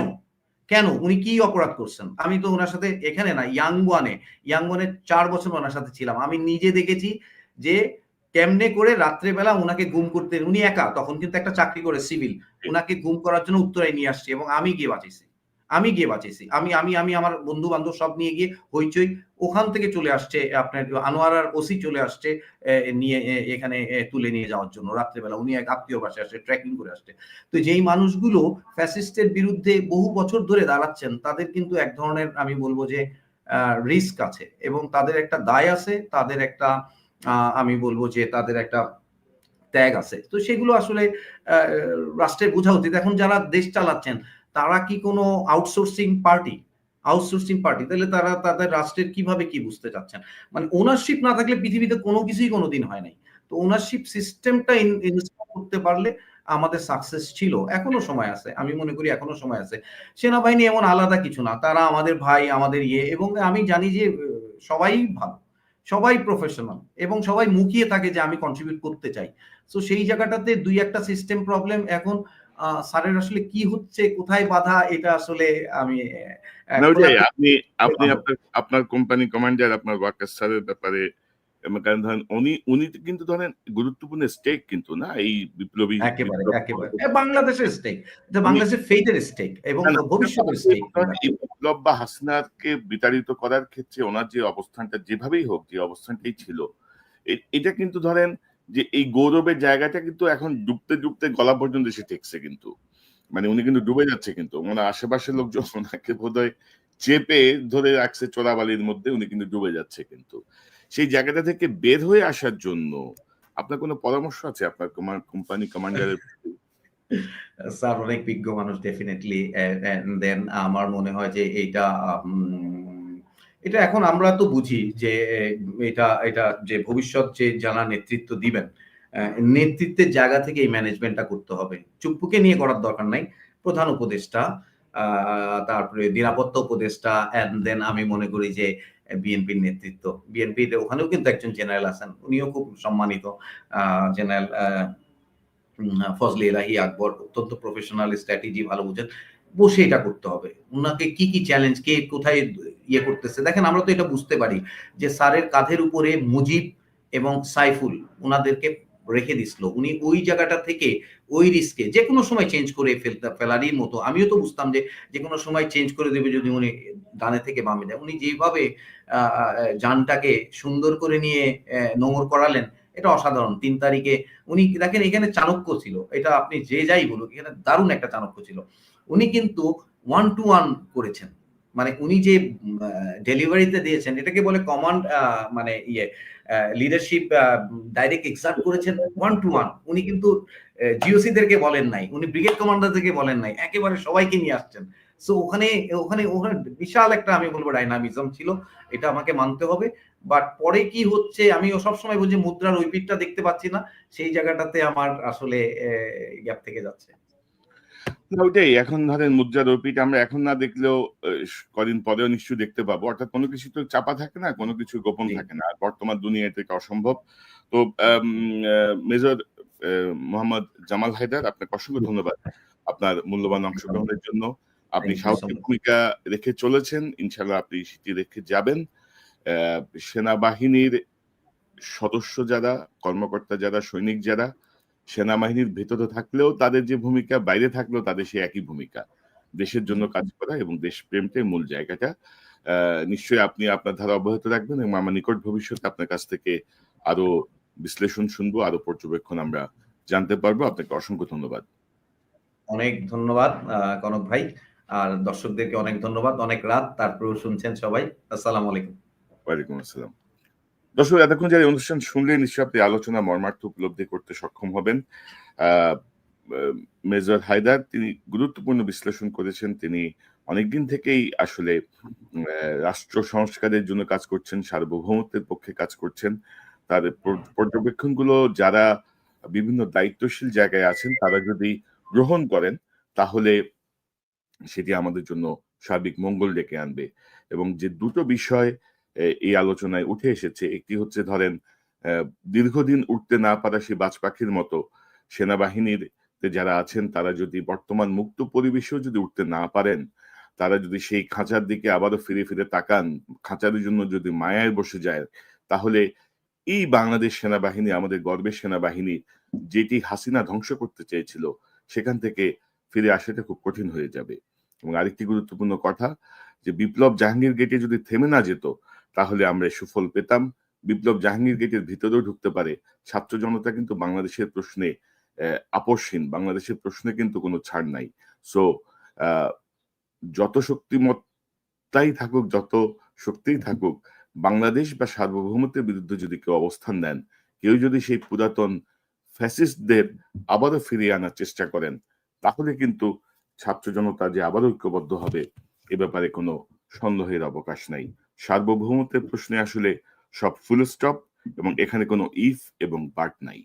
কেন? উনি কি অপরাধ করছেন? আমি তো উনার সাথে এখানে না, ইয়াংবনে ৪ বছর উনার সাথে ছিলাম। আমি নিজে দেখেছি যে কেমনে করে রাত্রেবেলা উনাকে গুম করতে, উনি একা, তখন কিন্তু একটা চাকরি করে সিভিল। উনাকে গুম করার জন্য উত্তরায় নিয়ে আসছি এবং আমি গিয়ে বাঁচাইছি। আমি আমি আমি আমার বন্ধু-বান্ধব সব নিয়ে গিয়ে হইচই, ওখান থেকে চলে আসছে আপনার আনোয়ারার ওসি চলে আসছে নিয়ে এখানে তুলে নিয়ে যাওয়ার জন্য রাত্রেবেলা। উনি এক আত্মীয়র বাসায় আসছে, ট্র্যাকিং করে আসছে। তো যেই মানুষগুলো ফ্যাসিস্টের বিরুদ্ধে বহু বছর ধরে দাঁড়াচ্ছেন, তাদের কিন্তু এক ধরনের আমি বলব যে রিস্ক আছে এবং তাদের একটা দায় আছে, তাদের একটা আমি বলব যে তাদের একটা ত্যাগ আছে। তো সেগুলো আসলে আ রাষ্ট্রের বোঝা উচিত। এখন যারা দেশ চালাচ্ছেন, তারা কি কোনো আউটসোর্সিং পার্টি? Outsourcing party. তাহলে তারা তাদের রাষ্ট্রের কিভাবে কি বুঝতে চাচ্ছেন? মানে ওনারশিপ না থাকলে পৃথিবীতে কোনো কিছুই কোনোদিন হয় নাই। তো ওনারশিপ সিস্টেমটা ইনস্টল করতে পারলে আমাদের সাকসেস ছিল। এখনো সময় আছে। আমি মনে করি এখনো সময় আছে। সেনাবাহিনী এমন আলাদা কিছু না। তারা আমাদের ভাই, আমাদের এবং আমি জানি যে সবাই ভালো। সবাই প্রফেশনাল এবং সবাই মুখিয়ে থাকে যে আমি কন্ট্রিবিউট করতে চাই। সো সেই জায়গাটাতে ২-১ টা সিস্টেম প্রবলেম এখন স্যারের আসলে কি হচ্ছে, কোথায় বাধা, এটা আসলে আমি
না ওইটাই
খোলাখুলি
আপনি আপনি আপনার আপনার কোম্পানি কমান্ডার আপনার ওয়ার্কার স্যারের ব্যাপারে কারণ ধরেন উনি কিন্তু ধরেন গুরুত্বপূর্ণ স্টেক কিন্তু না এই বিপ্লবী
একেবারে,
বিপ্লব
একেবারে। বাংলাদেশের স্টেক। এটা
উনি
বাংলাদেশের ফেইথ এর স্টেক এবং
না, না,
ভবিষ্যতের স্টেক।
এই বিপ্লব বা হাসিনাকে বিতাড়িত করার ক্ষেত্রে ওনার যে অবস্থানটা যেভাবেই হোক যে অবস্থানটাই ছিল এটা কিন্তু ধরেন যে এই গৌরবের জায়গাটা কিন্তু এখন ডুবতে ডুবতে গলা পর্যন্ত এসে ঠেকছে কিন্তু মানে উনি কিন্তু ডুবে যাচ্ছে কিন্তু মানে আশেপাশের লোকজন ওনাকে বোধহয় চেপে ধরে রাখছে চোরাবালির মধ্যে উনি কিন্তু ডুবে যাচ্ছে কিন্তু সেই জায়গাটা থেকে বের হয়ে আসার জন্য আপনার কোনো পরামর্শ আছে আপনার কোম্পানি কমান্ডারের?
স্যার অনেক বিজ্ঞ মানুষ ডেফিনিটলি। দেন আমার মনে হয় যে এইটা এটা এখন আমরা তো বুঝি যে এটা এটা যে ভবিষ্যৎ যে যারা নেতৃত্ব দিবেন, অ্যা নেতৃত্বের জায়গা থেকে এই ম্যানেজমেন্টটা করতে হবে। চুপ্পুকে নিয়ে করার দরকার নাই। প্রধান উপদেষ্টা, আ তারপরে নিরাপত্তা উপদেষ্টা অ্যান্ড দেন আমি মনে করি যে বিএনপির নেতৃত্ব। বিএনপিতে ওখানেও কিন্তু একজন জেনারেল আছেন। উনিও খুব সম্মানিত জেনারেল ফজলে ইলাহি আকবর, অত্যন্ত প্রফেশনাল, স্ট্র্যাটেজি ভালো বুঝেন। বসে এটা করতে হবে। উনাকে কি, কি চ্যালেঞ্জ, কে কোথায় ইয়ে করতেছে। দেখেন আমরা তো এটা বুঝতে পারি যে স্যারের কাঁধের উপরে মুজিব এবং সাইফুল উনাদেরকে রেখে দিছিল। উনি ওই জায়গাটা থেকে ওই রিস্কে যেকোনো সময় চেঞ্জ করে ফেলারই মতো। আমিও তো বুঝতাম যে যেকোনো সময় চেঞ্জ করে দেবে যদি উনি ডানে থেকে বামে যায়। উনি যেভাবে আ আ যানটাকে সুন্দর করে নিয়ে নোঙর করালেন, এটা অসাধারণ। ৩ তারিখে উনি দেখেন এখানে চাণক্য ছিল। এটা আপনি যে যাই বলুক, এখানে দারুণ একটা চাণক্য ছিল। উনি কিন্তু 1 to 1 করেছেন। মানে উনি যে আ ডেলিভারিতে দিয়েছেন এটাকে বলে কমান্ড মানে লিডারশিপ ডাইরেক্ট এক্সার্ট করেছেন 1 to 1। উনি কিন্তু জিওসি দেরকে বলেন নাই। উনি ব্রিগেড কমান্ডারদেরকে বলেন নাই। একেবারে সবাইকে নিয়ে আসছেন। সো ওখানে ওখানে ওখানে বিশাল একটা আমি বলব ডায়নামিজম ছিল। এটা আমাকে মানতে হবে। বাট পরে কি হচ্ছে আমিও সবসময় বলছি মুদ্রার ওই পিঠটা দেখতে পাচ্ছি না। সেই জায়গাটাতে আমার আসলে গ্যাপ থেকে যাচ্ছে।
না ওইটাই এখন ধরেন মুদ্রার অর্পিত আমরা এখন না দেখলেও কদিন পরেও নিশ্চয়ই দেখতে পাবো। অর্থাৎ কোনো কিছু তো চাপা থাকে না, কোনো কিছু গোপন
জি,
থাকে না। আর বর্তমান দুনিয়ায় এটা অসম্ভব। তো আম আ মেজর মোহাম্মদ জামাল হায়দার আপনাকে অসংখ্য ধন্যবাদ। আপনার মূল্যবান অংশগ্রহণের জন্য। আপনি
থ্যাংক ইউ সো
সাহসী
মাচ।
ভূমিকা রেখে চলেছেন। ইনশাআল্লাহ আপনি সেটি রেখে যাবেন। সেনাবাহিনীর সদস্য যারা, কর্মকর্তা যারা, সৈনিক যারা সেনাবাহিনীর ভেতরে থাকলেও তাদের যে ভূমিকা, বাইরে থাকলেও তাদের সেই একই ভূমিকা। দেশের জন্য
জি।
কাজ করা এবং দেশপ্রেমটাই মূল জায়গাটা। আ নিশ্চয়ই আপনি আপনার ধারা অব্যাহত রাখবেন এবং আমার নিকট ভবিষ্যতে আপনার কাছ থেকে আরো বিশ্লেষণ শুনবো, আরো পর্যবেক্ষণ আমরা জানতে পারবো। আপনাকে অসংখ্য ধন্যবাদ।
অনেক ধন্যবাদ কনক ভাই। আর দর্শকদেরকে অনেক ধন্যবাদ। অনেক রাত তারপরেও শুনছেন সবাই। আসসালামু আলাইকুম।
ওয়ালাইকুম আসসালাম। দর্শক এতক্ষণ যারা এই অনুষ্ঠান শুনলেন নিশ্চয়ই আপনি আলোচনা মর্মার্থ উপলব্ধি করতে সক্ষম হবেন। আ আ মেজর হায়দার তিনি গুরুত্বপূর্ণ বিশ্লেষণ করেছেন। তিনি অনেকদিন থেকেই আসলে রাষ্ট্র সংস্কারের জন্য কাজ করছেন, সার্বভৌমত্বের পক্ষে কাজ করছেন। তার পর্যবেক্ষণগুলো যারা বিভিন্ন দায়িত্বশীল জায়গায় আছেন তারা যদি গ্রহণ করেন তাহলে সেটি আমাদের জন্য সার্বিক মঙ্গল ডেকে আনবে। এবং যে দুটো বিষয় এই আলোচনায় উঠে এসেছে, একটি হচ্ছে ধরেন দীর্ঘদিন উঠতে না পারা সেই বাজ পাখির মতো সেনাবাহিনীর যারা আছেন তারা যদি বর্তমান মুক্ত পরিবেশেও যদি উঠতে না পারেন, তারা যদি সেই খাঁচার দিকে আবারও ফিরে, ফিরে তাকান, খাঁচার জন্য যদি মায়ায় বসে যায়, তাহলে এই বাংলাদেশ সেনাবাহিনী, আমাদের গর্বের সেনাবাহিনী যেটি হাসিনা ধ্বংস করতে চেয়েছিল, সেখান থেকে ফিরে আসাটা খুব কঠিন হয়ে যাবে। এবং আরেকটি গুরুত্বপূর্ণ কথা, যে বিপ্লব জাহাঙ্গীর গেটে যদি থেমে না যেত, তাহলে আমরা সুফল পেতাম। বিপ্লব জাহাঙ্গীর গেটের ভিতরেও ঢুকতে পারে। ছাত্র জনতা কিন্তু বাংলাদেশের প্রশ্নে আপোষহীন। বাংলাদেশের প্রশ্নে কিন্তু কোনো ছাড় নাই। সো আ যত শক্তিমত্তাই থাকুক, যত শক্তিই থাকুক, বাংলাদেশ বা সার্বভৌমত্বের বিরুদ্ধে যদি কেউ অবস্থান নেন, কেউ যদি সেই পুরাতন ফ্যাসিস্টদের আবারও ফিরিয়ে আনার চেষ্টা করেন, তাহলে কিন্তু ছাত্র জনতা যে আবারও ঐক্যবদ্ধ হবে, এ ব্যাপারে কোনো সন্দেহের অবকাশ নাই। সার্বভৌমত্বের প্রশ্নে আসলে সব ফুল স্টপ, এবং এখানে কোনো ইফ এবং বাট নাই।